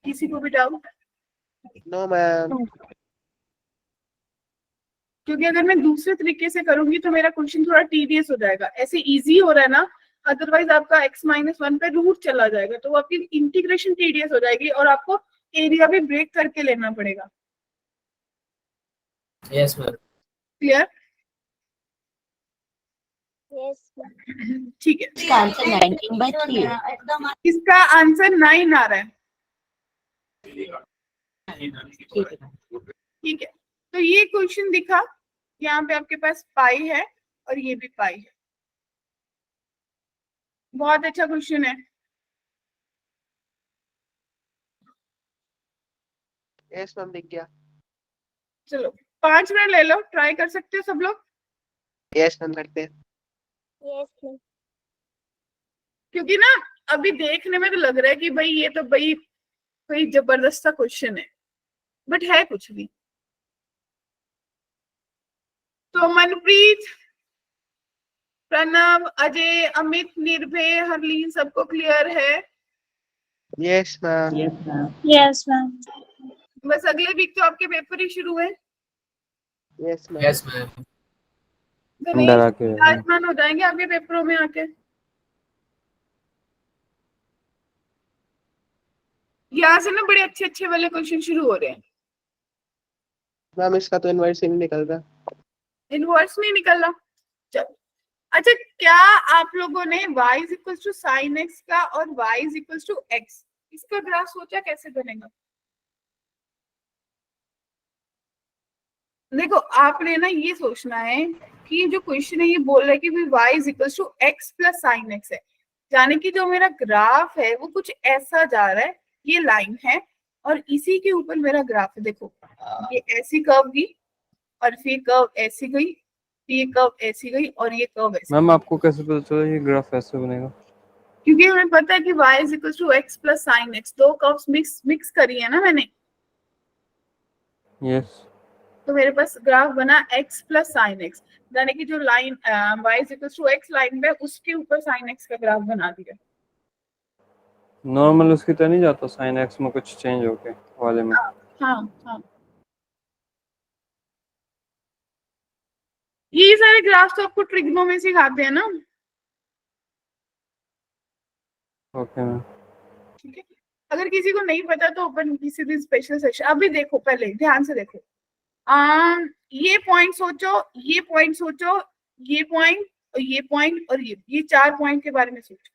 किसी को भी डाउट? No ma'am. क्योंकि अगर मैं दूसरे तरीके से करूंगी तो मेरा क्वेश्चन थोड़ा टीडियस हो जाएगा। ऐसे इजी हो रहा है ना, अदरवाइज आपका x-1 पे रूट चला जाएगा, तो आपकी इंटीग्रेशन टीडियस हो जाएगी और आपको एरिया भी ब्रेक करके लेना पड़ेगा। Yes, ma'am. Clear? Yes, ma'am. ठीक है, इसका आंसर 19/3 है। इसका आंसर 9 आ रहा है। ठीक है मैम। ठीक है, तो ये क्वेश्चन दिखा, यहाँ पे आपके पास पाई है और ये भी पाई है। बहुत अच्छा क्वेश्चन है। यस मैम, दिख गया। चलो 5 मिनट ले लो, ट्राई कर सकते हो सब लोग, यस मैम, करते हैं। Yes, ma'am. क्योंकि ना अभी देखने में तो लग रहा है कि भाई ये तो भाई कोई जबरदस्त सा क्वेश्चन है, बट है कुछ नहीं। तो मनप्रीत, प्रणव, अजय, अमित, निर्भय, हरलीन, सबको क्लियर है? Yes ma'am. Yes, ma'am. बस अगले वीक तो आपके पेपर ही शुरू है। Yes ma'am. Yes, ma'am. Ganesh, डरा के आसमान हो जाएंगे आपके पेपरों में आके। यहाँ से ना बड़े अच्छे अच्छे वाले क्वेश्चन शुरू हो रहे हैं। मैम इसका तो इनवर्स ही नहीं निकल रहा। इनवर्स नहीं निकल रहा। चलो, अच्छा, क्या आप लोगों ने y equals to sine x का और y इक्वल्स टू एक्स इसका ग्राफ सोचा कैसे बनेगा? देखो, आपने ना ये सोचना है कि जो क्वेश्चन है ये बोल रहा है कि y equals to x plus sine x है, यानी कि जो मेरा ग्राफ है वो कुछ ऐसा जा रहा है, ये लाइन है और इसी के ऊपर मेरा ग्राफ है। देखो, ये ऐसी कर्व गई और फिर कर्व ऐसी गई, ये कर्व ऐसी गई और ये कर्व ऐसी। मैम आपको कैसे पता चला ये ग्राफ ऐसे बनेगा? क्योंकि हमें पता है कि y is equal to x plus sine x, दो कर्व्स मिक्स करी है ना मैंने, यस। तो मेरे पास ग्राफ बना x प्लस साइन एक्स, यानी कि जो line y is equal to x line पे उसके ऊपर साइन एक्स का ग्राफ बना दिया। नॉर्मल उसकी तरह नहीं जाता साइन एक्स में कुछ चेंज होके वाले में? हाँ हाँ, ये सारे ग्राफ्स तो आपको ट्रिग्नो में सिखाते हैं ना। Okay ma'am. ठीक है, अगर किसी को नहीं पता तो अपन किसी दिन स्पेशल सेशन। अभी देखो, पहले ध्यान से देखो, ये पॉइंट सोचो, ये पॉइंट सोचो, ये पॉइंट और ये पॉइंट और ये 4 पॉइंट के बारे में सोचो।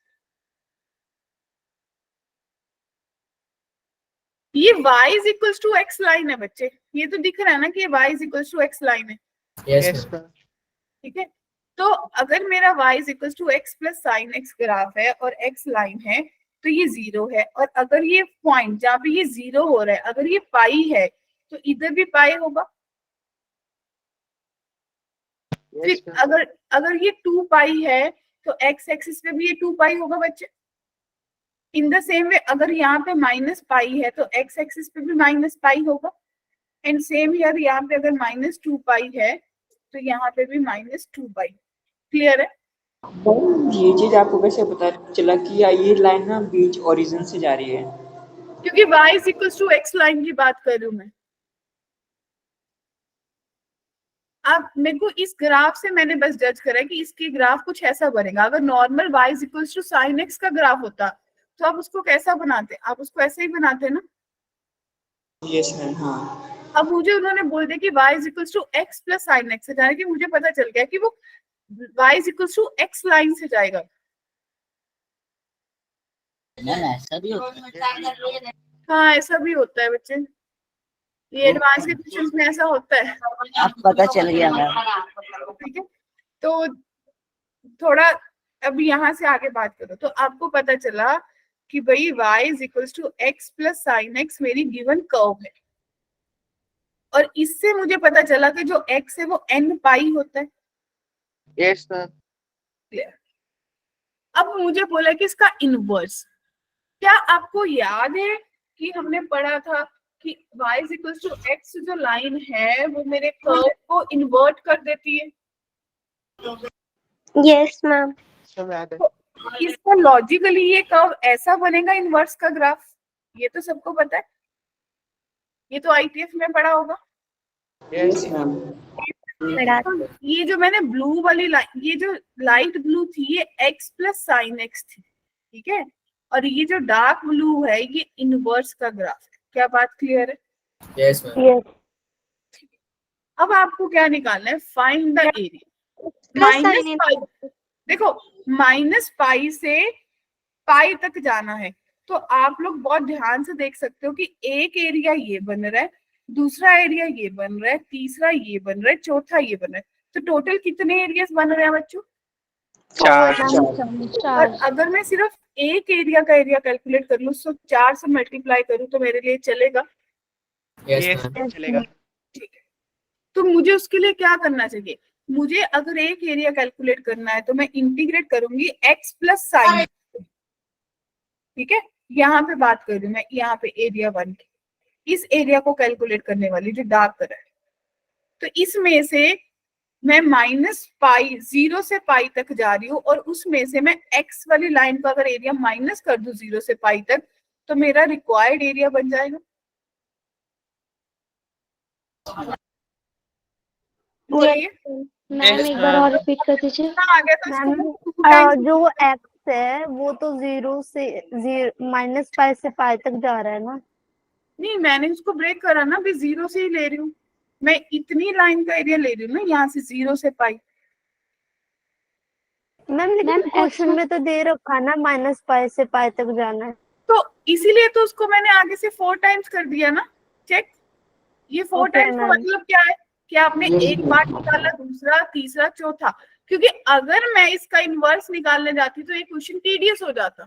ये y is equals to x line है बच्चे, ये तो दिख रहा है ना कि ये y is equals to x line है। Yes, yes ma'am. मैम। ठीक है, तो अगर मेरा y is equals to x plus sine x graph है और x लाइन है तो ये 0 है, और अगर ये पॉइंट जहाँ पे ये 0 हो रहा है अगर ये पाई है तो इधर भी पाई होगा। यस फिर मैम। अगर ये 2 पाई है तो x एक्सिस पे भी ये 2 पाई होगा बच्चे। इन द सेम वे अगर यहाँ पे माइनस पाई है तो x एक्सिस पे भी माइनस पाई होगा, एंड सेम हियर यहाँ पे अगर -2 पाई है तो यहाँ पे भी -2 पाई। क्लियर है? ये चीज आपको कैसे पता चला कि ये लाइन ना बीच ओरिजिन से जा रही है? क्योंकि y is equal to x line की बात कर रही हूँ मैं। अब मेरे को इस ग्राफ से मैंने बस जज करा है कि इसके ग्राफ कुछ ऐसा बनेगा। अगर normal y is equal to sine x का ग्राफ होता तो आप उसको कैसा बनाते? आप उसको ऐसे ही बनाते ना। Yes ma'am. हाँ अब मुझे उन्होंने बोल दिया कि y is equal to x plus sine x, यानी कि मुझे पता चल गया कि वो y is equal to x line से जाएगा। मैम ऐसा भी होता है? हाँ ऐसा भी होता है बच्चे, ये एडवांस के क्वेश्चंस में ऐसा होता है। अब पता चल गया मैम। ठीक है, तो थोड़ा अब यहाँ से आगे बात करो तो आपको पता चला कि भाई y is equal to x plus sine x मेरी गिवन कर्व है, और इससे मुझे पता चला कि जो x है वो n पाई होता है। Yes ma'am. क्लियर। अब मुझे बोला कि इसका इनवर्स, क्या आपको याद है कि हमने पढ़ा था कि y is equal to x जो लाइन है वो मेरे कर्व को इन्वर्ट कर देती है। Yes ma'am. सब याद है। तो इसका लॉजिकली ये कर्व ऐसा बनेगा इनवर्स का ग्राफ, ये तो सबको पता है, ये तो ITF में पढ़ा होगा। Yes ma'am. ये जो मैंने ब्लू वाली लाइन, ये जो लाइट ब्लू थी ये x प्लस साइन एक्स थी, ठीक है, और ये जो डार्क ब्लू है ये इनवर्स का ग्राफ है। क्या बात क्लियर है? Yes ma'am. यस। अब आपको क्या निकालना है? Find the area. Minus pi, देखो माइनस पाई से पाई तक जाना है, तो आप लोग बहुत ध्यान से देख सकते हो कि एक एरिया ये बन रहा है, दूसरा एरिया ये बन रहा है, तीसरा ये बन रहा है, चौथा ये बन रहा है, तो टोटल कितने एरियाज बन रहे हैं बच्चों? 4। और अगर मैं सिर्फ एक एरिया का एरिया कैलकुलेट कर लूँ तो 4 से मल्टीप्लाई करूँ तो मेरे लिए चलेगा? Yes ma'am. चलेगा। ठीक है, तो मुझे उसके लिए क्या करना चाहिए? मुझे अगर एक एरिया कैलकुलेट करना है तो मैं इंटीग्रेट करूंगी x प्लस साइन, ठीक है, यहाँ पे बात कर रही हूँ मैं, यहाँ पे एरिया 1 की, इस एरिया को कैलकुलेट करने वाली जो डार्क कलर है, तो इसमें से मैं माइनस पाई 0 से पाई तक जा रही हूँ, और उसमें से मैं x वाली लाइन का अगर एरिया माइनस कर दूं 0 से पाई तक तो मेरा रिक्वायर्ड एरिया बन जाएगा। बोलिए। मैम एक बार और रिपीट कर दीजिए। हाँ, आ गया तो मैम इसको जो x है वो तो 0 से माइनस पाई से पाई तक जा रहा है ना। नहीं, मैंने उसको ब्रेक करा ना, भी 0 से ही ले रही हूँ मैं, इतनी लाइन का एरिया ले रही हूँ ना, यहाँ से 0 से पाई। मैम लेकिन क्वेश्चन में तो दे रखा ना माइनस पाई से पाई तक जाना है। तो इसीलिए तो उसको मैंने आगे से 4 टाइम्स कर दिया ना। चेक, ये 4 Okay, टाइम्स का ma'am. मतलब क्या है कि आपने एक बार निकाला, दूसरा, तीसरा, चौथा, क्योंकि अगर मैं इसका इनवर्स निकालने जाती तो ये क्वेश्चन टीडियस हो जाता।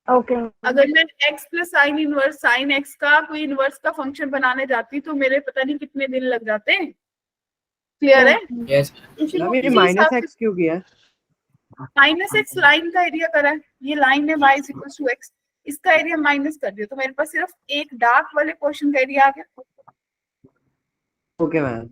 ओके अगर मैं x plus sine inverse sine x का कोई इनवर्स का फंक्शन बनाने जाती तो मेरे पता नहीं कितने दिन लग जाते हैं। क्लियर है? Yes ma'am. माइनस एक्स क्यों किया? माइनस एक्स लाइन का एरिया करा है, ये लाइन है y is equal to x, इसका एरिया माइनस कर दिया तो मेरे पास सिर्फ एक डार्क वाले पोर्शन का एरिया आ गया। Okay ma'am.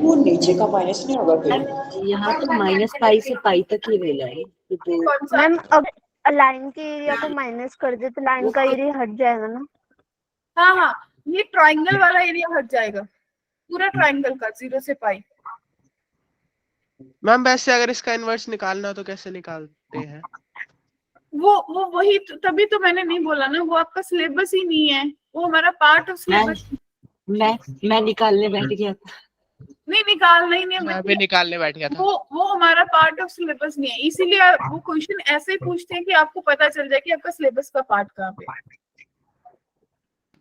वो नीचे का माइनस नहीं होगा फिर? यहाँ तो माइनस पाई से पाई तक ही ले लाए तो कौन सा? मैम अब लाइन के एरिया को माइनस कर दे तो लाइन का एरिया हट जाएगा ना। हाँ हाँ, ये ट्राइंगल वाला एरिया हट जाएगा, पूरा ट्राइंगल का 0 से पाई। मैम वैसे अगर इसका इनवर्स निकालना हो तो कैसे निकालते हैं? वो वही तो, तभी तो मैंने नहीं बोला ना, वो आपका सिलेबस ही नहीं है, वो हमारा पार्ट ऑफ सिलेबस। मैं निकालने बैठ गया था। नहीं, निकालना ही नहीं है मैं भी बच्चे, निकालने बैठ गया था। वो हमारा पार्ट ऑफ सिलेबस नहीं है, इसीलिए वो क्वेश्चन ऐसे ही पूछते हैं कि आपको पता चल जाए कि आपका सिलेबस का पार्ट कहाँ पे है।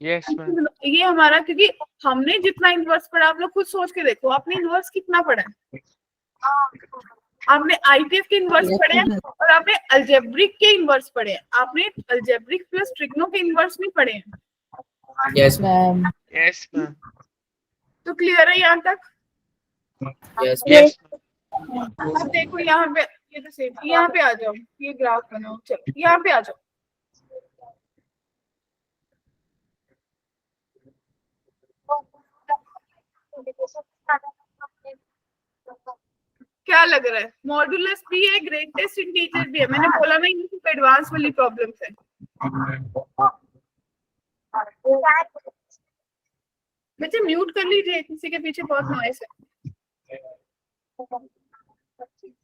Yes ma'am. ये हमारा, क्योंकि हमने जितना इनवर्स पढ़ा, आप लोग खुद सोच के देखो, आपने इनवर्स कितना पढ़ा है? आपने ITF के इनवर्स पढ़े हैं और आपने अलजेब्रिक के इनवर्स पढ़े हैं, आपने अलजेब्रिक प्लस ट्रिग्नो के इनवर्स नहीं पढ़े हैं। Yes ma'am. Yes ma'am. तो क्लियर है यहाँ तक? Yes yes. अब देखो यहाँ पे, ये तो सेम, यहाँ पे आ जाओ, ये ग्राफ बनाओ, चलो यहाँ पे आ जाओ। क्या लग रहा है? मॉड्यूलस भी है, ग्रेटेस्ट इंटीजर भी है, मैंने बोला ना ये सिर्फ एडवांस वाली प्रॉब्लम्स है। बच्चे म्यूट कर लीजिए, किसी के पीछे बहुत नॉइस है।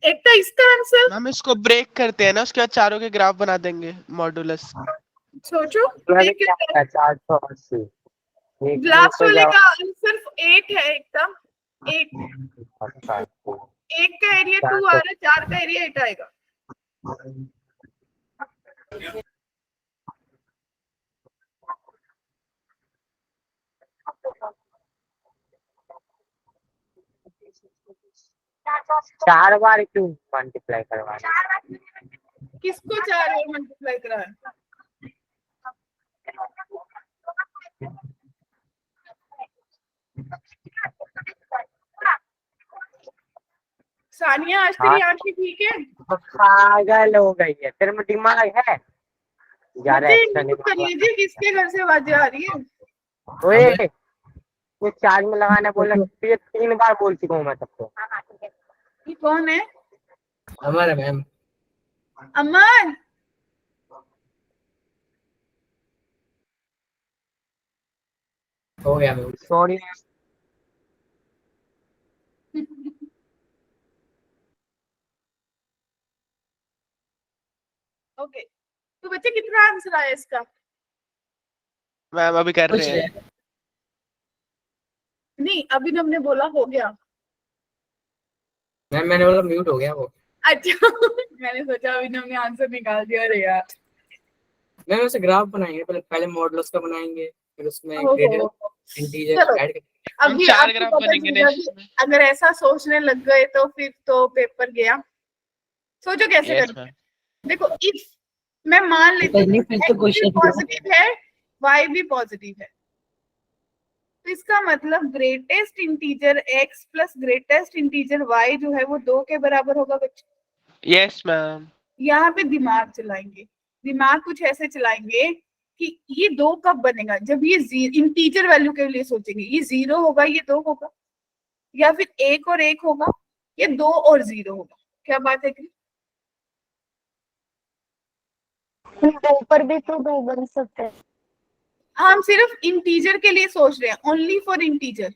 एक तो इसका आंसर हम इसको ब्रेक करते हैं ना, उसके बाद चारों के ग्राफ बना देंगे मॉडुलस। सोचो, मैंने एक क्या किया 480 लास्ट वाले का आंसर 8 है एकदम। 8 एक का एरिया 2 आ रहा है, 4 का एरिया 8 आएगा। चार बार क्यों मल्टीप्लाई करवाना? किसको 4 और मल्टीप्लाई करा है? सानिया, आज तेरी आंखें ठीक है? पागल हो गई है, तेरे में दिमाग है? ज्यादा बच्चे एक्स्ट्रा म्यूट कर लीजिए, किसके घर से आवाजें आ रही है? ओए, ये चार्ज में लगाना बोला, ये 3 बार बोल चुका हूँ मैं सबको। ये कौन है? हमारा मैम। अमन, हो गया मैम। सॉरी। ओके, तो बच्चे कितना आंसर आया इसका? मैम अभी कर कुछ रहे हैं। नहीं, अभी तो हमने बोला हो गया। मैम मैंने बोला म्यूट हो गया वो। अच्छा मैंने सोचा अभी तो हमने आंसर निकाल दिया। अरे यार, मैम वैसे ग्राफ बनाएंगे, पहले मॉडुलस का बनाएंगे, फिर उसमें ओहो। इंटीजर चलो, ऐड करेंगे। हम अभी 4 आपको ग्राफ पता बनेंगे चलेगा नेक्स्ट कि में। अगर ऐसा सोचने लग गए तो फिर तो पेपर गया। सोचो कैसे यस करें। मैम। देखो, इफ मैं मान लेती हूँ फिर x तो भी क्वेश्चन पॉजिटिव है, y भी पॉजिटिव है, तो इसका मतलब greatest integer x plus greatest integer y जो है वो 2 के बराबर होगा बच्चे। Yes ma'am. यहाँ पे दिमाग चलाएंगे, दिमाग कुछ ऐसे चलाएंगे कि ये 2 कब बनेगा, जब ये इंटीजर वैल्यू के लिए सोचेंगे, ये 0 होगा, ये 2 होगा, या फिर 1 और 1 होगा, ये 2 और 0 होगा। क्या बात है कि 2 पर भी तो 2 बन सकते हैं। हम सिर्फ इंटीजर के लिए सोच रहे हैं, only for integer,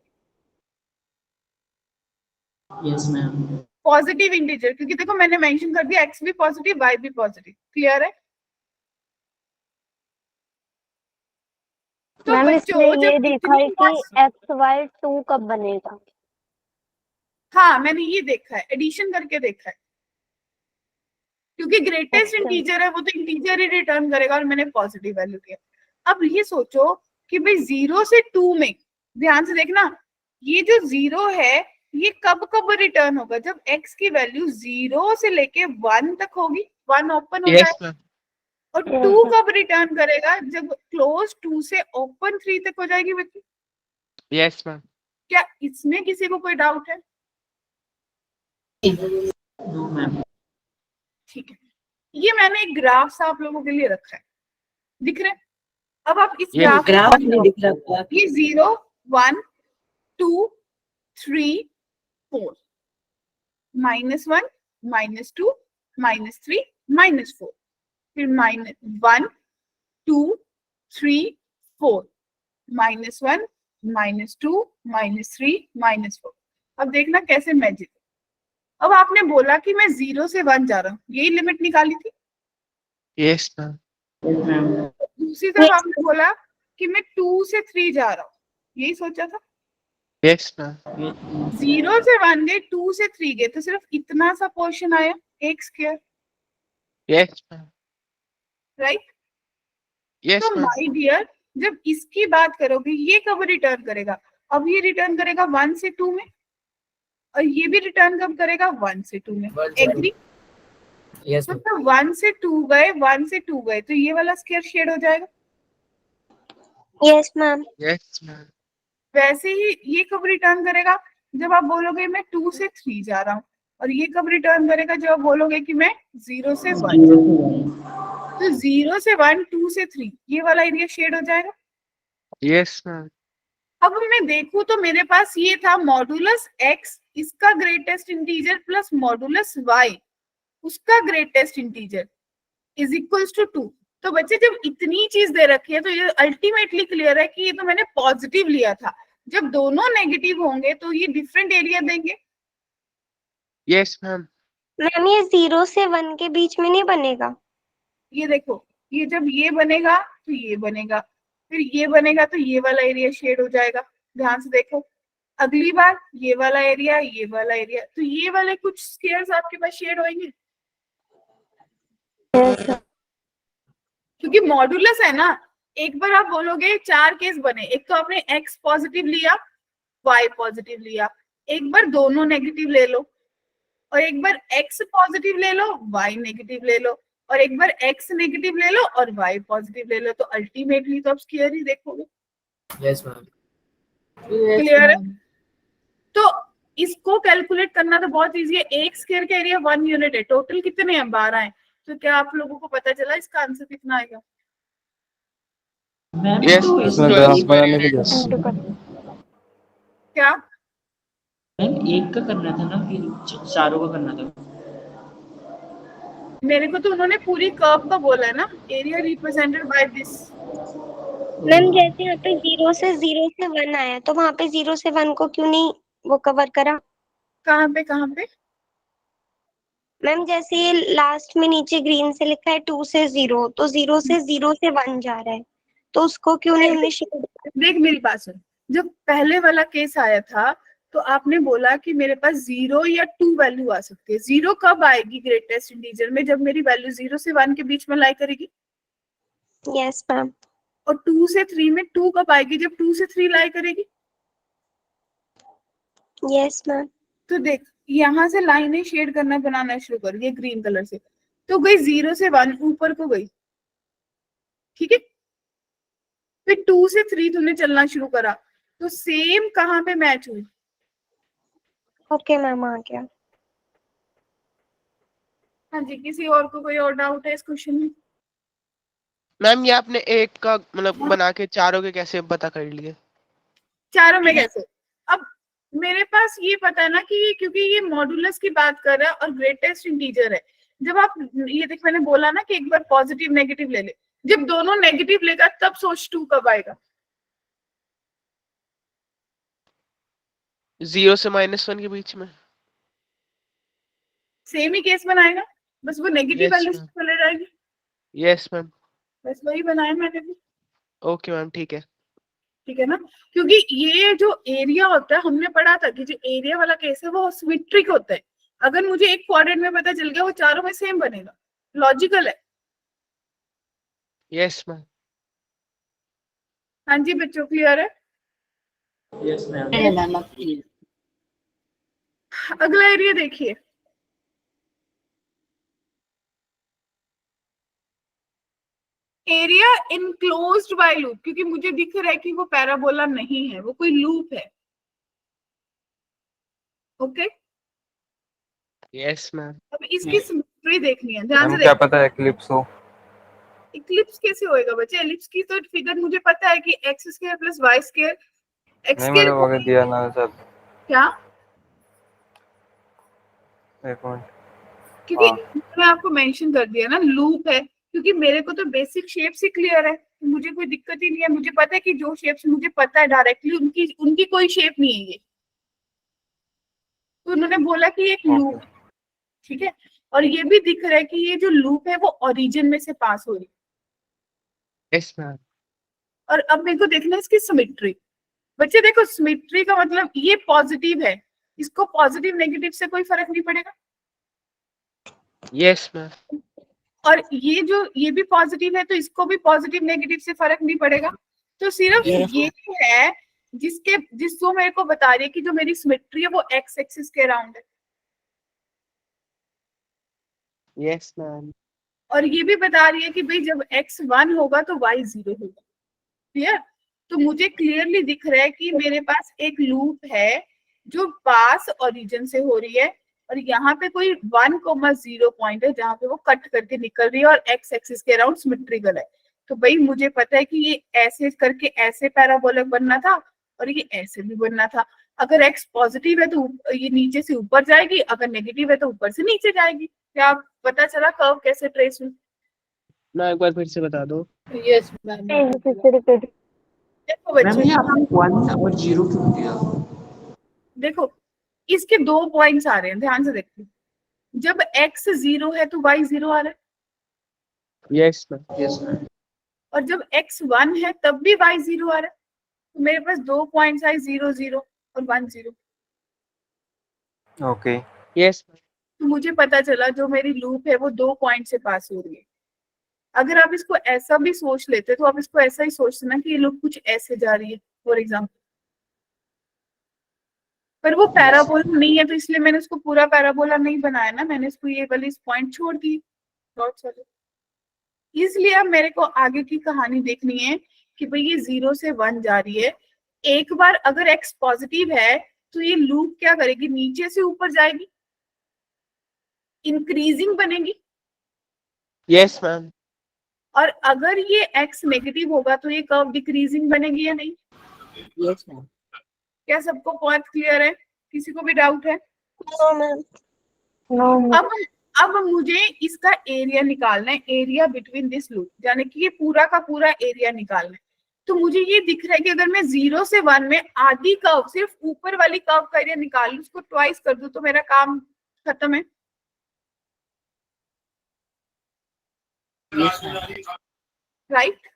yes ma'am. Positive integer, क्योंकि देखो मैंने मेंशन कर दिया x भी पॉजिटिव, y भी पॉजिटिव। क्लियर है? तो मैम बच्चों, इसने ये जब देखा है इतनी कि xy 2 कब बनेगा। हाँ, मैंने ये देखा है, एडिशन करके देखा है, क्योंकि ग्रेटेस्ट अच्छा। इंटीजर है वो तो इंटीजर ही रिटर्न करेगा, और मैंने पॉजिटिव वैल्यू दिया। अब ये सोचो कि भाई 0 से 2 में, ध्यान से देखना, ये जो 0 है ये कब कब रिटर्न होगा, जब x की वैल्यू 0 से लेके 1 तक होगी, 1 ओपन होता यस है, मैम। और 2 कब रिटर्न करेगा, जब क्लोज 2 से ओपन 3 तक हो जाएगी बच्ची। Yes ma'am. क्या इसमें किसी को कोई डाउट है? No ma'am. ठीक है, ये मैंने एक ग्राफ आप लोगों के लिए रखा है, दिख रहे हैं? अब आप इस ये ग्राफ ग्राफ नहीं दिख रहा। ये 0 1 2 3 4 -1 -2 -3 -4, फिर -1 2 3 4 -1 -2 -3 -4। अब देखना कैसे मैजिक। अब आपने बोला कि मैं 0 से 1 जा रहा हूँ, यही लिमिट निकाली थी। Yes ma'am. दूसरी तरफ आपने बोला कि मैं 2 से 3 जा रहा हूँ, यही सोचा था। Yes ma'am. 0 से 1 गए, 2 से 3 गए, तो सिर्फ इतना सा पोर्शन आया, एक square, yes ma'am. Right? Yes तो मैम। माय डियर, जब इसकी बात करोगे ये कब रिटर्न करेगा? अब ये रिटर्न करेगा 1 से 2 में, और ये भी रिटर्न कब करेगा? 1 से 2 में। 1 से 2। एग्री? Yes ma'am. मतलब 1 से 2 गए, 1 से 2 गए, तो ये वाला स्क्वायर शेड हो जाएगा। Yes ma'am. Yes ma'am. वैसे ही ये कब रिटर्न करेगा? जब आप बोलोगे मैं 2 से 3 जा रहा हूँ, और ये कब रिटर्न करेगा? जब आप बोलोगे कि मैं 0 से 1। तो 0 से 1 2 से 3 ये वाला एरिया शेड हो जाएगा। Yes ma'am. अब मैं देखूं तो मेरे पास ये था मॉडुलस x, इसका greatest integer, plus modulus y, उसका greatest integer, is equals to 2। तो बच्चे, जब इतनी चीज दे रखी है तो ये अल्टीमेटली क्लियर है कि ये तो मैंने पॉजिटिव लिया था, जब दोनों नेगेटिव होंगे तो ये डिफरेंट एरिया देंगे। Yes ma'am. मैम ये 0 से 1 के बीच में नहीं बनेगा? ये देखो, ये जब ये बनेगा तो ये बनेगा, फिर ये बनेगा तो ये वाला एरिया शेड हो जाएगा। ध्यान से देखो, अगली बार ये वाला एरिया, ये वाला एरिया, तो ये वाले कुछ स्क्वायर्स आपके पास शेड होंगे क्योंकि मॉड्यूलस है ना। एक बार आप बोलोगे 4 केस बने, एक तो आपने x पॉजिटिव लिया, y पॉजिटिव लिया, एक बार दोनों नेगेटिव ले लो, और एक बार x पॉजिटिव ले लो, y नेगेटिव ले लो, और एक बार x नेगेटिव ले लो और y पॉजिटिव ले लो, तो अल्टीमेटली तो आप स्क्वायर ही देखोगे। Yes ma'am. क्लियर है? तो इसको कैलकुलेट करना तो बहुत इजी है। एक स्क्वायर का एरिया 1 यूनिट है, टोटल कितने हैं? 12 हैं। तो क्या आप लोगों को पता चला इसका आंसर कितना आएगा? मैम यस तो इसमें इसमें ग्राफ एक बनाने के लिए क्या? मैम एक का करना था ना, फिर चारों का करना था। मेरे को तो उन्होंने पूरी कर्व का बोला है ना, area represented by this. Ma'am जैसे यहाँ पे 0 से 1 आया, तो वहाँ पे 0 से 1 को क्यों नहीं वो कवर करा? कहाँ पे कहाँ पे? मैम जैसे ये लास्ट में नीचे ग्रीन से लिखा है 2 से 0, तो 0 से 1 जा रहा है, तो उसको क्यों नहीं हमने शेड? देख मेरी बात सुन, जब पहले वाला केस आया था तो आपने बोला कि मेरे पास 0 या 2 वैल्यू आ सकती है। 0 कब आएगी ग्रेटेस्ट इंटीजर में? जब मेरी वैल्यू 0 से 1 के बीच में लाई करेगी। Yes ma'am. और 2 से 3 में 2 कब आएगी? जब 2 से 3 लाई करेगी। Yes ma'am. तो देख, यहाँ से लाइनें शेड करना बनाना शुरू कर, ये ग्रीन कलर से, तो गई 0 से 1 ऊपर को गई, ठीक है। फिर 2 से 3 तूने चलना शुरू करा, तो सेम कहाँ पे मैच हुई? ओके मैम, आ गया। हाँ जी, किसी और को कोई और डाउट है इस क्वेश्चन में? मैम ये आपने एक का मतलब बना के चारों के कैसे पता कर लिए? चारों में कैसे? अब मेरे पास ये पता है ना कि क्योंकि ये मॉड्यूलस की बात कर रहा है और ग्रेटेस्ट इंटीजर है। जब आप ये देख, मैंने बोला ना कि एक बार पॉजिटिव नेगेटिव ले ले, जब दोनों नेगेटिव लेगा तब सोच 2 कब आएगा? 0 से -1 के बीच में। सेम ही केस बनाएगा, बस वो नेगेटिव Yes, वैल्यू ma'am. चले जाएगी। Yes ma'am. बस वही बनाया मैंने भी, ओके मैम, ठीक है। ठीक है ना। क्योंकि ये जो एरिया होता है, हमने पढ़ा था कि जो एरिया वाला केस है वो सिमेट्रिक होता है। अगर मुझे एक क्वाड्रेंट में पता चल गया, वो चारों में सेम बनेगा, लॉजिकल है। Yes ma'am. हाँ जी बच्चों, क्लियर है? Yes ma'am. अगला एरिया देखिए, एरिया इनक्लोज्ड बाय लूप, क्योंकि मुझे दिख रहा है कि वो पैराबोला नहीं है, वो कोई लूप है। Okay, yes ma'am. अब इसकी सिमेट्री देखनी है, ध्यान मैम से क्या देखो। पता एक्लिप्स हो? इक्लिप्स कैसे होएगा बच्चे? एलिप्स की तो फिगर मुझे पता है कि x square plus y square, x नहीं मैंने स्क्वायर वो दिया ना सर, क्या? एक मिनट। क्योंकि मैंने आपको मेंशन कर दिया ना, लूप है। क्योंकि मेरे को तो बेसिक शेप्स ही क्लियर है, तो मुझे कोई दिक्कत ही नहीं है। मुझे पता है कि जो शेप्स मुझे पता है डायरेक्टली, उनकी उनकी कोई शेप नहीं है ये। तो उन्होंने बोला कि एक लूप, ठीक है। और ये भी दिख रहा है कि ये जो लूप है वो ओरिजिन में से पास हो रही है। Yes ma'am. और अब मेरे को देखना है इसकी सिमेट्री। बच्चे देखो, सिमेट्री का मतलब ये पॉजिटिव है, इसको पॉजिटिव नेगेटिव से कोई फर्क नहीं पड़ेगा। Yes ma'am. और ये भी पॉजिटिव है, तो इसको भी पॉजिटिव नेगेटिव से फर्क नहीं पड़ेगा। तो सिर्फ ये है जिसको मेरे को बता रही है कि जो मेरी सिमेट्री है वो एक्स एक्सिस के अराउंड है। Yes ma'am. और ये भी बता रही है कि भाई जब x 1 होगा तो y 0 होगा। क्लियर? तो मुझे क्लियरली दिख रहा है कि मेरे पास एक लूप है जो पास ओरिजिन से हो रही है, और यहाँ पे कोई 1,0 पॉइंट है जहाँ पे वो कट करके निकल रही है और x एक्सिस के अराउंड सिमेट्रिकल है। तो भाई मुझे पता है कि ये ऐसे करके ऐसे पैराबोलिक बनना था और ये ऐसे भी बनना था। अगर x पॉजिटिव है तो ये नीचे से ऊपर जाएगी, अगर नेगेटिव है तो ऊपर से नीचे जाएगी। क्या पता चला कर्व कैसे ट्रेस हुई? ना एक बार फिर से बता दो। Yes ma'am. देखो मैम बच्चे, ये आपने 1 और 0 क्यों दिया? देखो इसके दो पॉइंट्स आ रहे हैं, ध्यान से देखो। जब x 0 है तो y 0 आ रहा है, यस मैम। Yes ma'am. और जब x 1 है तब भी y 0 आ रहा है। तो मेरे पास दो पॉइंट्स आए, 0 0 और 1 0। Okay yes ma'am. तो मुझे पता चला जो मेरी लूप है वो दो पॉइंट से पास हो रही है। अगर आप इसको ऐसा भी सोच लेते तो आप इसको ऐसा ही सोचते ना कि ये लूप कुछ ऐसे जा रही है फॉर एग्जाम्पल, पर वो पैराबोला नहीं है तो इसलिए मैंने उसको पूरा पैराबोला नहीं बनाया ना, मैंने इसको ये वाली पॉइंट छोड़ दी डॉट्स वाले। इसलिए अब मेरे को आगे की कहानी देखनी है कि भाई ये 0 से 1 जा रही है। एक बार अगर x पॉजिटिव है तो ये लूप क्या करेगी, नीचे से ऊपर जाएगी, इंक्रीजिंग बनेगी। Yes ma'am. और अगर ये x नेगेटिव होगा तो ये कर्व डिक्रीजिंग बनेगी या नहीं? Yes ma'am. क्या सबको पॉइंट क्लियर है? किसी को भी डाउट है? No ma'am. नो। अब मुझे इसका एरिया निकालना है, एरिया बिटवीन दिस लूप, यानी कि ये पूरा का पूरा एरिया निकालना है। तो मुझे ये दिख रहा है कि अगर मैं 0 से 1 में आधी कर्व, सिर्फ ऊपर वाली कर्व का एरिया निकाल लूं, उसको ट्वाइस कर दूं तो मेरा काम खत्म है। राइट?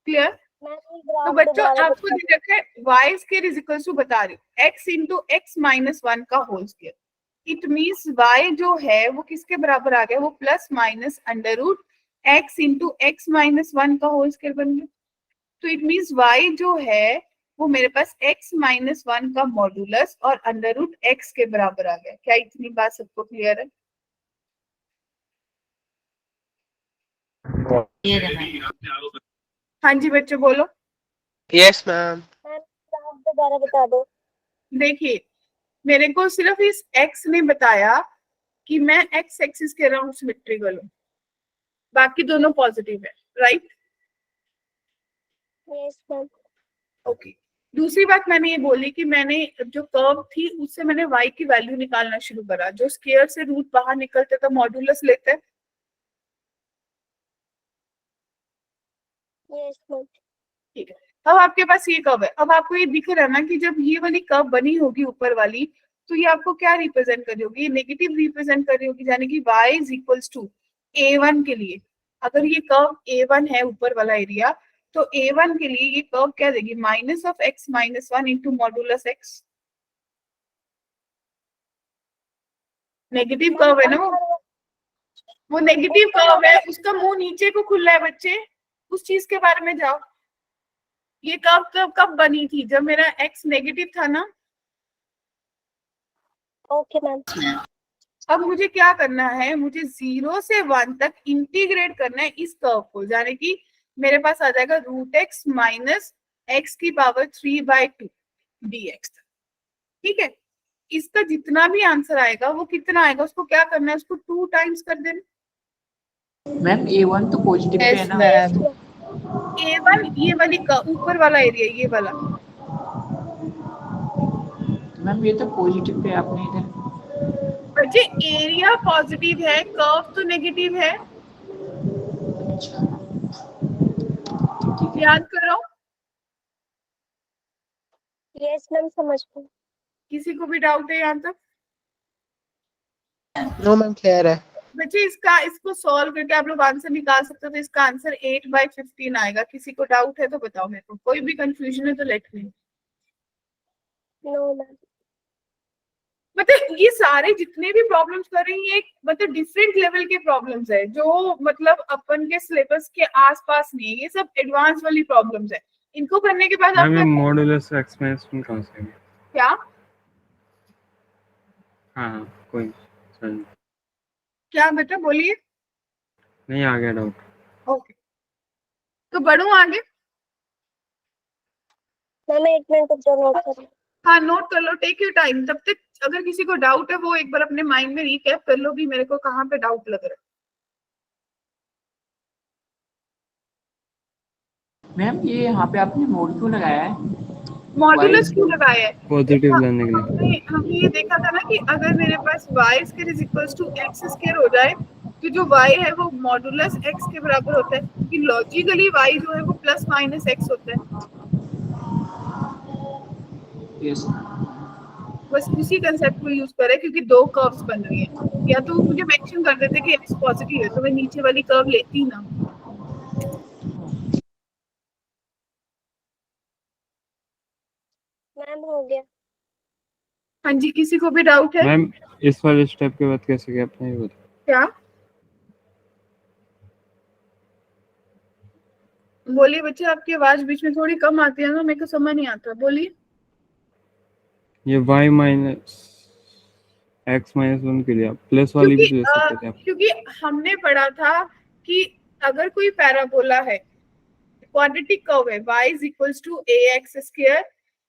क्लियर? तो बच्चों आपको दिख रखा है y square is equal to, बता रही हूँ, x इंटू एक्स माइनस 1 का whole square. It means y जो है वो किसके बराबर आ गया, वो plus minus under root x into x minus 1 का होल स्क्वायर बन गया। तो इट मीन्स y जो है वो मेरे पास x माइनस 1 का मॉड्यूलस और अंडर रूट x के बराबर आ गया। क्या इतनी बात सबको क्लियर है? हाँ जी बच्चों बोलो। Yes ma'am. दोबारा बता दो। देखिए मेरे को सिर्फ इस x ने बताया कि मैं x एक्सिस के अराउंड सिमेट्रिकल हूँ, बाकी दोनों पॉजिटिव है, राइट? Yes ma'am. ओके। दूसरी बात मैंने ये बोली कि मैंने जो कर्व थी उससे मैंने y की वैल्यू निकालना शुरू करा। जो स्क्वायर से रूट बाहर निकलते तो मॉड्यूलस लेते हैं। Yes ma'am. ठीक है, अब आपके पास ये कर्व है। अब आपको ये दिख रहा है ना कि जब ये वाली कर्व बनी होगी ऊपर वाली, तो ये आपको क्या रिप्रेजेंट कर रही होगी, ये नेगेटिव रिप्रेजेंट कर रही होगी, यानी कि y is equals to a1 के लिए। अगर ये कर्व a1 है ऊपर वाला एरिया, तो a1 के लिए ये कर्व क्या देगी, minus of x minus 1 into modulus x। Negative curve है ना वो नेगेटिव कर्व है, उसका मुंह नीचे को खुला है बच्चे, उस चीज के बारे में जाओ। ये कर्व कब बनी थी, जब मेरा x नेगेटिव था ना। Okay ma'am. अब मुझे क्या करना है, मुझे 0 से 1 तक इंटीग्रेट करना है इस कर्व को, यानी कि मेरे पास आ जाएगा रूट एक्स माइनस एक्स की पावर 3/2 dx। ठीक है, इसका जितना भी आंसर आएगा वो कितना आएगा, उसको क्या करना है, उसको 2 टाइम्स कर देना। मैम A1 तो पॉजिटिव पे है ना? A1 ये वाली ऊपर वाला एरिया, ये वाला। मैम ये तो पॉजिटिव पे आपने इधर। बच्चे एरिया पॉजिटिव है, कर्व तो नेगेटिव है, अच्छा ठीक है। याद करो। यस मैम, समझ गई। किसी को भी डाउट है यहाँ तक? नो मैम, क्लियर है। बच्चे इसको सॉल्व करके आप लोग आंसर निकाल सकते हो। तो इसका आंसर 8/15 आएगा। किसी को डाउट है तो बताओ मेरे को, कोई भी कंफ्यूजन है तो लेट मी। No ma'am. मतलब ये सारे जितने भी प्रॉब्लम्स कर रही हैं, एक मतलब डिफरेंट लेवल के प्रॉब्लम्स है, जो मतलब अपन के सिलेबस के आसपास नहीं है। ये सब एडवांस वाली प्रॉब्लम्स है। इनको करने के बाद मैम ये आपका मॉड्यूलस एक्स माइनस 1 कहाँ से है? क्या? हाँ कोई सॉरी, क्या बेटा बोलिए। नहीं आ गया डाउट। ओके, तो बढ़ू आगे। मैम 1 मिनट रुक जाओ, नोट कर। हाँ नोट कर लो, टेक योर टाइम। तब तक अगर किसी को डाउट है वो एक बार अपने माइंड में रिकैप कर लो भी मेरे को कहाँ पे डाउट लग रहा है। मैम ये यहाँ पे आपने मोड क्यों लगाया है? मॉड्यूलस क्यों लगाया है? पॉजिटिव लाने के लिए। हमने ये देखा था ना कि अगर मेरे पास y square is equals to x square हो जाए तो जो y है वो मॉड्यूलस x के बराबर होता है, क्योंकि लॉजिकली y जो है वो प्लस माइनस x होता है। यस बस उसी कंसेप्ट को यूज करें क्योंकि दो कर्व्स बन रही हैं। या तो मुझे मेंशन कर देते कि x पॉजिटिव है तो मैं नीचे वाली कर्व लेती ना। मैम हो गया। हाँ जी, किसी को भी डाउट है? मैम इस वाले स्टेप के बाद कैसे क्या अपना ये बताओ। क्या बोलिए बच्चे, आपकी आवाज बीच में थोड़ी कम आती है ना, मेरे को समझ नहीं आता, बोलिए। ये y माइनस x माइनस 1 के लिए आप प्लस वाली भी ले सकते थे आप। क्योंकि हमने पढ़ा था कि अगर कोई पैराबोला है, क्वाड्रेटिक कर्व है, y इज इक्वल्स टू ax square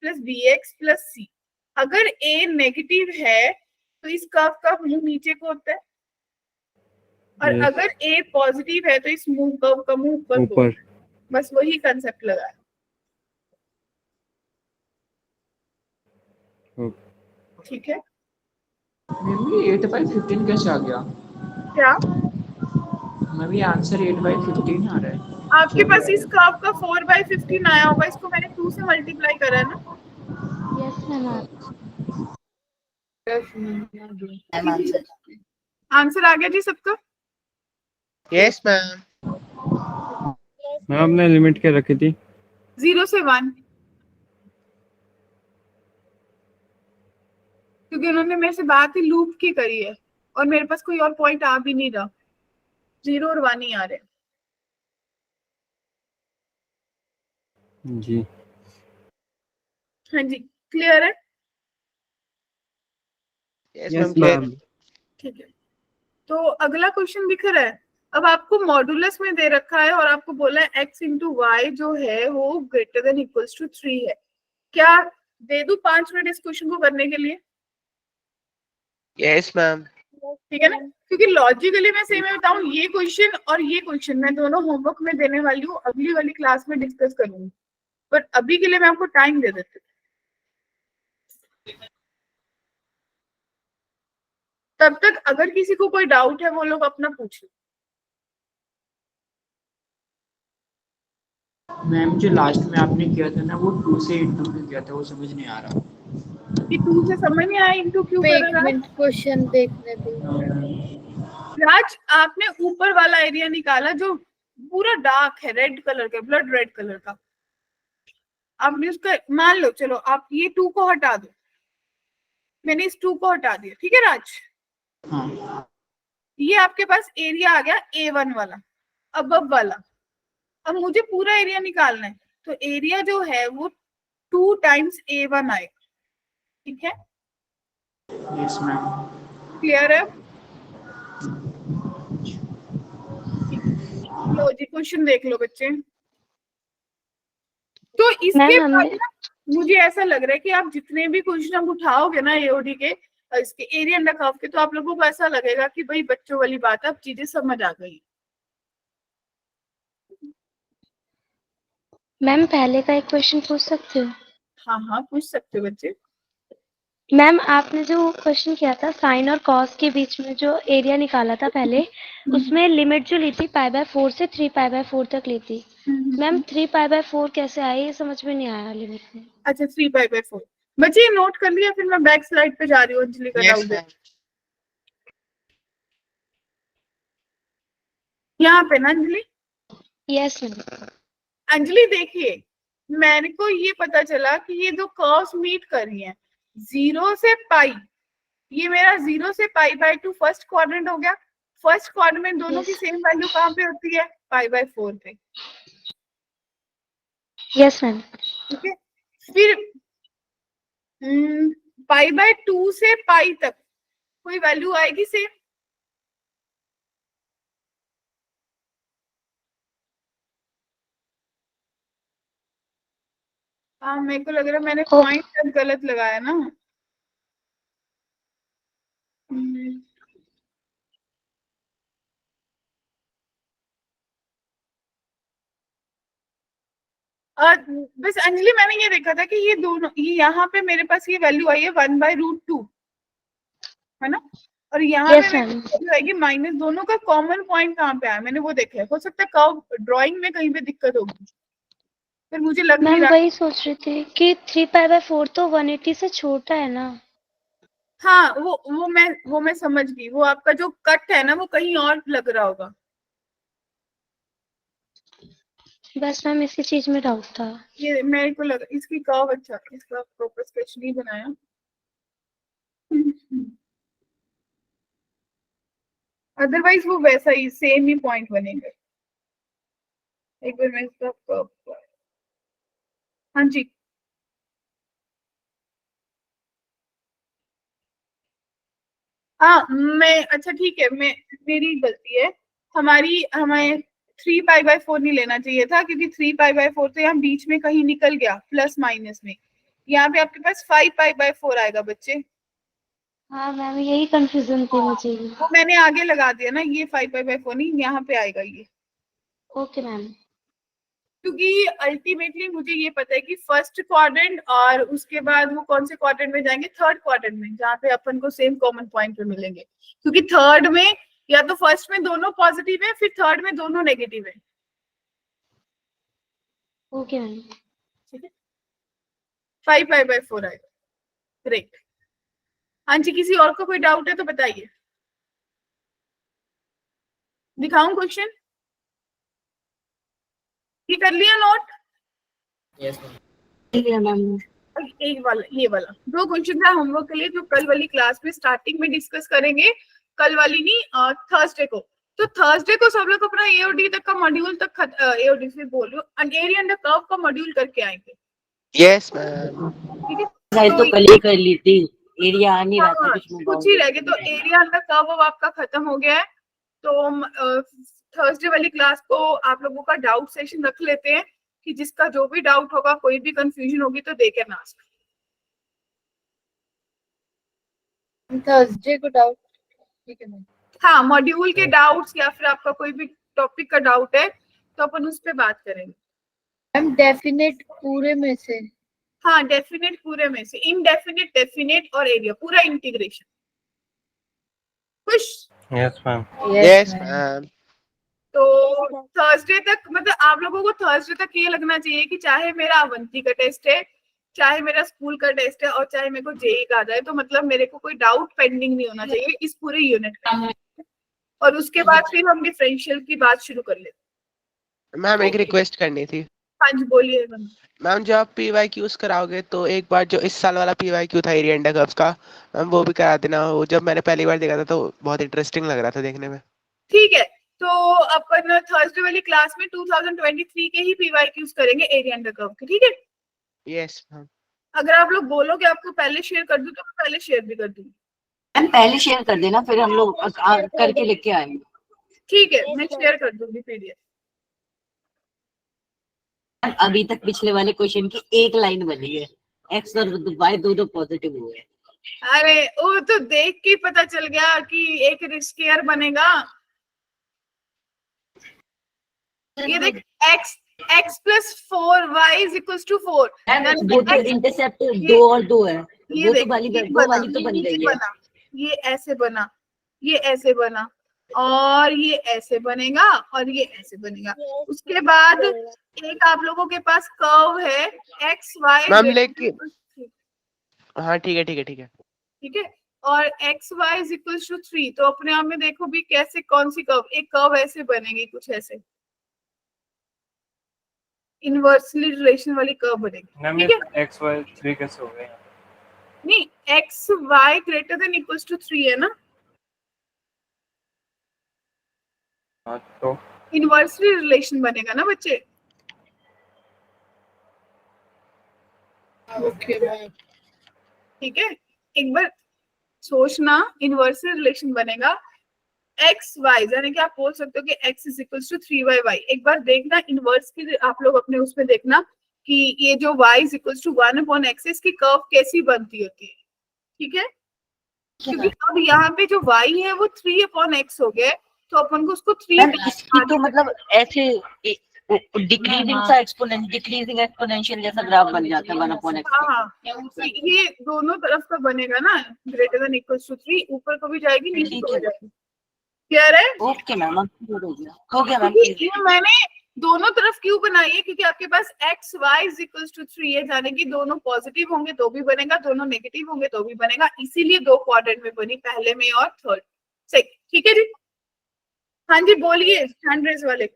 plus bx plus c। अगर a नेगेटिव है तो इस कर्व का मुंह नीचे को होता है, और Yes. अगर a पॉजिटिव है तो इस मुंह कर्व का मुंह ऊपर को होता ऊपर। है। बस वही कंसेप्ट लगा है। ओके। ठीक है। मैम ये 8/15 कैसे आ गया? क्या मैम ये आंसर 8/15 आ रहा है। आपके क्या पास क्या इस कर्व का 4/15 आया होगा, इसको मैंने 2 से मल्टीप्लाई करा है ना। Yes ma'am. आंसर आ गया जी सबका? Yes ma'am. मैम आपने लिमिट क्या रखी थी? 0 से 1, क्योंकि उन्होंने मेरे से बात ही लूप की करी है और मेरे पास कोई और पॉइंट आ भी नहीं रहा, 0 और 1 ही आ रहे। जी हाँ जी, क्लियर है? Yes yes ma'am. मैम। ठीक है, तो अगला क्वेश्चन दिख रहा है। अब आपको मॉडुलस में दे रखा है और आपको बोला है x इंटू वाई जो है वो ग्रेटर देन इक्वल्स टू 3 है। क्या दे दूं 5 मिनट इस क्वेश्चन को करने के लिए? Yes ma'am. ठीक है ना, क्योंकि लॉजिकली मैं सही में बताऊं, ये क्वेश्चन और ये क्वेश्चन मैं दोनों होमवर्क में देने वाली हूँ, अगली वाली क्लास में डिस्कस करूंगी, पर अभी के लिए मैं आपको टाइम दे देती हूँ। तब तक अगर किसी को कोई डाउट है वो लोग अपना पूछ लो। मैम जो लास्ट में आपने किया था ना वो 2 से इंटू क्यों किया था वो समझ नहीं आ रहा। कि 2 से समझ नहीं आया इंटू क्यों कर एक रहा है? मिनट क्वेश्चन देखने दो। राज, आपने ऊपर वाला एरिया निकाला जो पूरा डार्क है, रेड कलर का, ब्लड रेड कलर का। आपने उसका मान लो, चलो आप ये 2 को हटा दो, मैंने इस 2 को हटा दिया, ठीक है राज? हाँ ये आपके पास एरिया आ गया A1 वाला, अबव वाला। अब मुझे पूरा एरिया निकालना है, तो एरिया जो है वो 2 टाइम्स A1 आएगा, ठीक है? Yes ma'am. क्लियर है? लो जी, क्वेश्चन देख लो बच्चे। तो इसके मैम बाद हमने ना मुझे ऐसा लग रहा है कि आप जितने भी क्वेश्चन आप उठाओगे ना एओडी के, इसके एरिया अंडर कर्व के, तो आप लोगों को ऐसा लगेगा कि भाई बच्चों वाली बात है, अब चीजें समझ आ गई। मैम पहले का एक क्वेश्चन पूछ सकते हो? हाँ हाँ, पूछ सकते हो बच्चे। मैम आपने जो क्वेश्चन किया था साइन और कॉस के बीच में जो एरिया निकाला था पहले, उसमें लिमिट जो ली थी π/4 से 3π/4 तक ली थी। मैम 3π/4 कैसे आई, ये समझ में नहीं आया लिमिट में। अच्छा, 3π/4 बच्चे ये नोट कर लिया, फिर मैं बैक स्लाइड पे जा रही हूँ अंजलि का यस डाउट है मैम। यहाँ पे ना अंजलि। Yes ma'am. अंजलि देखिए, मेरे को ये पता चला कि ये दो कर्व्स मीट कर रही हैं 0 से पाई। ये मेरा 0 से π/2 फर्स्ट क्वाड्रेंट हो गया। फर्स्ट क्वाड्रेंट दोनों की सेम वैल्यू कहाँ पे होती है? π/4 पे। Yes ma'am. ठीक है, फिर π/2 से पाई तक कोई वैल्यू आएगी सेम? हाँ, मेरे को लग रहा है मैंने पॉइंट गलत लगाया ना। बस अंजलि, मैंने ये देखा था कि ये दोनों, ये यहाँ पे मेरे पास ये वैल्यू आई है 1/√2, है ना? और यहाँ Yes, पे ma'am. वैल्यू आएगी माइनस। दोनों का कॉमन पॉइंट कहाँ पे आया? मैंने वो देखा है, हो सकता है कर्व ड्राइंग में कहीं पे दिक्कत होगी। फिर मुझे लग नहीं मैम रहा। वही सोच रही थी कि 3π/4 तो 180 से छोटा है ना। हाँ वो मैं समझ गई, वो आपका जो कट है ना वो कहीं और लग रहा होगा। बस मैम इसी चीज में डाउट था। ये मेरे को लगा इसकी कर्व, अच्छा इसका प्रॉपर स्केच नहीं बनाया। अदरवाइज वो वैसा ही सेम ही पॉइंट बनेगा। एक बार मैं इसका कर्व, हाँ जी हाँ मैं, अच्छा ठीक है, मेरी गलती है। हमें 3π/4 नहीं लेना चाहिए था, क्योंकि 3π/4 तो यहाँ बीच में कहीं निकल गया प्लस माइनस में। यहाँ पे आपके पास 5π/4 आएगा बच्चे। हाँ मैम यही कंफ्यूजन थी मुझे भी। वो मैंने आगे लगा दिया ना, ये 5π/4 नहीं, यहाँ पे आएगा ये। Okay ma'am. क्योंकि अल्टीमेटली मुझे ये पता है कि फर्स्ट क्वाड्रेंट और उसके बाद वो कौन से क्वाड्रेंट में जाएंगे, थर्ड क्वाड्रेंट में, जहाँ पे अपन को सेम कॉमन पॉइंट पे मिलेंगे। क्योंकि थर्ड में या तो फर्स्ट में दोनों पॉजिटिव है, फिर थर्ड में दोनों नेगेटिव है। Okay ma'am. ठीक है, 5π/4 आएगा। ग्रेट। हाँ जी, किसी और को कोई डाउट है तो बताइए। दिखाऊं क्वेश्चन? ये कर लिया नोट? Yes ma'am. एक वाला, ये वाला 2 क्वेश्चन था होमवर्क के लिए, जो कल वाली क्लास में स्टार्टिंग में डिस्कस करेंगे। कल वाली नहीं, थर्सडे को। तो थर्सडे को सब लोग अपना एओडी तक का मॉड्यूल तक, एओडी से बोल रही हूँ, एरिया अंडर कर्व का मॉड्यूल करके आएंगे। Yes ma'am. ठीक है, तो कल ही कर ली थी, एरिया आ नहीं रहा था हाँ, कुछ ही रह गए। तो एरिया अंडर कर्व अब आपका खत्म हो गया है। तो थर्सडे वाली क्लास को आप लोगों का डाउट सेशन रख लेते हैं, कि जिसका जो भी डाउट होगा, कोई भी कंफ्यूजन होगी तो दे कैन आस्क। थर्सडे को डाउट, ठीक है मैम। हाँ, मॉड्यूल के डाउट्स या फिर आपका कोई भी टॉपिक का डाउट है तो अपन उस पर बात करेंगे। मैम डेफिनेट पूरे में से? हाँ, डेफिनेट पूरे में से, इनडेफिनेट, डेफिनेट और एरिया, पूरा इंटीग्रेशन। खुश? Yes ma'am. Yes ma'am. तो थर्सडे तक, मतलब आप लोगों को थर्सडे तक ये लगना चाहिए कि चाहे मेरा अवंती का टेस्ट है, चाहे मेरा स्कूल का टेस्ट है, और चाहे मेरे को जेई का आ जाए, तो मतलब मेरे को कोई डाउट पेंडिंग नहीं होना चाहिए इस पूरे यूनिट का। और उसके बाद फिर हम डिफरेंशियल की बात शुरू कर लेते। मैम एक रिक्वेस्ट करनी थी। हाँ जी बोलिए। मैम जो आप PYQs कराओगे तो एक बार जो इस साल वाला PYQ था एरिया अंडर कर्व का, मैम वो भी करा देना। वो जब मैंने पहली बार देखा था तो बहुत इंटरेस्टिंग लग रहा था देखने में। ठीक है, तो अपन थर्सडे वाली क्लास में 2023 के ही PYQs करेंगे एरिया अंडर कर्व के। ठीक है? Yes ma'am. अगर आप लोग बोलोगे आपको पहले शेयर कर दूं तो मैं पहले शेयर भी कर दूंगी। मैम पहले शेयर कर देना, फिर हम लोग करके लेके आएंगे। ठीक है, मैं शेयर कर दूंगी PDF। अभी तक पिछले वाले क्वेश्चन की एक लाइन बनी है, एक्स और वाई दोनों पॉजिटिव हुए। अरे वो तो देख के पता चल गया कि एक स्क्वायर बनेगा। ये देख, x + 4y = 4। वो तो इंटरसेप्ट 2 और 2 है, ये वो देख, तो वाली ये वो वाली तो बन ये गई है। बना, ये ऐसे बना, ये ऐसे बना, और ये ऐसे बनेगा, और ये ऐसे बनेगा। उसके बाद एक आप लोगों के पास कर्व है XY। मैम लेकिन हाँ ठीक है ठीक है ठीक है ठीक है, और XY = 3। तो अपने आप में देखो भी कैसे, कौन सी कर्व, एक कर्व ऐसे बनेगी, कुछ ऐसे इनवर्सली रिलेशन वाली कर्व बनेगी। ठीक है, XY 3 कैसे हो गए? नहीं, XY > 3 है ना, हाँ तो इनवर्सली रिलेशन बनेगा ना बच्चे। ओके मैम, ठीक है, एक बार सोचना, इनवर्सली रिलेशन बनेगा XY, यानी कि आप बोल सकते हो कि x = 3y। एक बार देखना इनवर्स की, आप लोग अपने उसमें देखना कि ये जो y = 1/x, इसकी कर्व कैसी बनती होती है। ठीक है, क्योंकि अब यहाँ पे जो y है वो 3/x हो गया, तो अपन को उसको 3 इसकी तो मतलब ऐसे डिक्रीजिंग सा डिक्रीजिंग एक्सपोनेंशियल जैसा ग्राफ बन जाता है 1/x। हाँ, ये दोनों तरफ का बनेगा ना, > 3, ऊपर को भी जाएगी, नीचे को भी जाएगी। क्लियर है? ओके मैम, हो गया मैम। ये मैंने दोनों तरफ क्यों बनाइए, क्योंकि आपके पास x y is equal to 3 है, जाने की दोनों पॉजिटिव होंगे तो भी बनेगा, दोनों नेगेटिव होंगे तो भी बनेगा, इसीलिए दो क्वाड्रेंट में बनी, पहले में और थर्ड। सही, ठीक है जी। हाँ जी बोलिए, हैंड रेज वाले।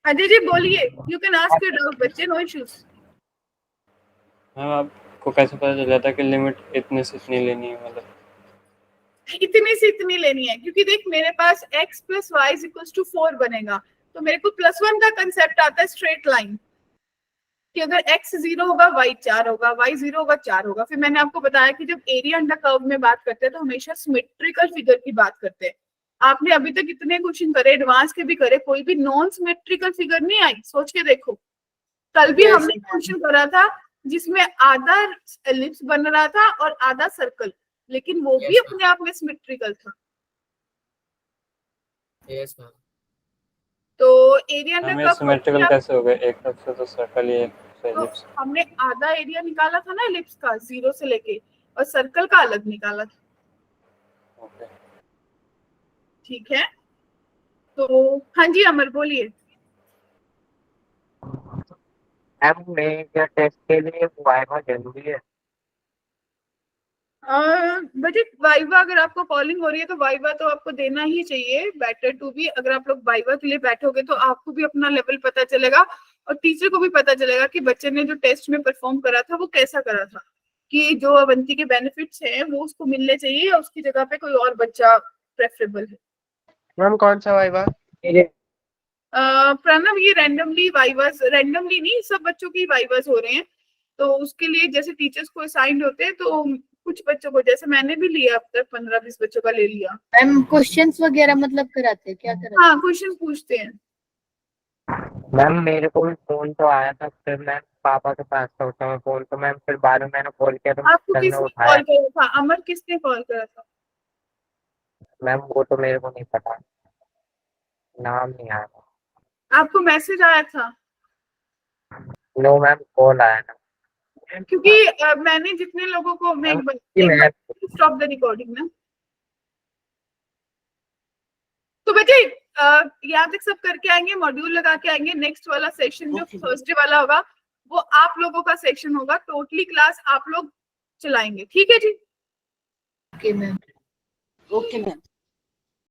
अजय जी बोलिए, you can ask your doubt बच्चे, नो इश्यूज। मैम आपको कैसे पता चल जाता है कि लिमिट इतने से इतनी लेनी है, मतलब इतनी से इतनी लेनी है, क्योंकि देख मेरे पास x plus y is equal to 4 बनेगा, तो मेरे को +1 का कंसेप्ट आता है स्ट्रेट लाइन, कि अगर x 0 होगा y 4 होगा, y 0 होगा 4 होगा। फिर मैंने आपको बताया कि जब एरिया अंडर कर्व में बात करते हैं तो हमेशा सिमेट्रिकल फिगर की बात करते हैं। आपने अभी तक इतने क्वेश्चन करे, एडवांस के भी करे, कोई भी नॉन सिमेट्रिकल फिगर नहीं आई, सोच के देखो। कल भी हमने क्वेश्चन करा था जिसमें आधा एलिप्स बन रहा था और आधा सर्कल, लेकिन वो भी अपने आप में सिमेट्रिकल था। Yes ma'am. तो एरिया हमें अंडर सिमेट्रिकल कर्व, कैसे हो गए, एक तरफ से तो सर्कल ही है, एक से तो एलिप्स। हमने आधा एरिया निकाला था ना एलिप्स का 0 से लेके, और सर्कल का अलग निकाला था। ओके ठीक है, तो हाँ जी अमर बोलिए। मैम मेरे टेस्ट के लिए वाइवा जरूरी है? बजट वाइवा, अगर आपको कॉलिंग हो रही है तो वाइवा तो आपको देना ही चाहिए, बेटर टू बी। अगर आप लोग वाइवा के लिए बैठोगे तो आपको भी अपना लेवल पता चलेगा और टीचर को भी पता चलेगा कि बच्चे ने जो टेस्ट में परफॉर्म करा था वो कैसा करा था, कि जो अवंती के बेनिफिट्स हैं वो उसको मिलने चाहिए या उसकी जगह पे कोई और बच्चा प्रेफरेबल है। मैम कौन सा वाइवा? प्रणव, ये रैंडमली वाइवास, रैंडमली नहीं, सब बच्चों की वाइवास हो रहे हैं, तो उसके लिए जैसे टीचर्स को असाइंड होते हैं तो कुछ बच्चों को, जैसे मैंने भी लिया अब तक 15-20 बच्चों का ले लिया। मैम क्वेश्चंस वगैरह मतलब कराते हैं, क्या कराते हैं? हाँ क्वेश्चन पूछते हैं। मैम मेरे को भी फोन तो आया था, फिर मैं पापा के पास था उस समय फोन, तो मैम फिर बाद में मैंने कॉल किया तो आपको सर ने किसने उठाया। कॉल करा था? अमर, किसने कॉल करा था? मैम वो तो मेरे को नहीं पता, नाम नहीं आया था। आपको मैसेज आया था? नो मैम कॉल आया था। क्योंकि मैंने जितने लोगों को, मैं एक मैं बार स्टॉप द रिकॉर्डिंग ना। तो बच्चे याद तक सब करके आएंगे, मॉड्यूल लगा के आएंगे। नेक्स्ट वाला सेशन जो थर्सडे वाला होगा वो आप लोगों का सेक्शन होगा, टोटली क्लास आप लोग चलाएंगे, ठीक है जी? Okay ma'am. Okay ma'am.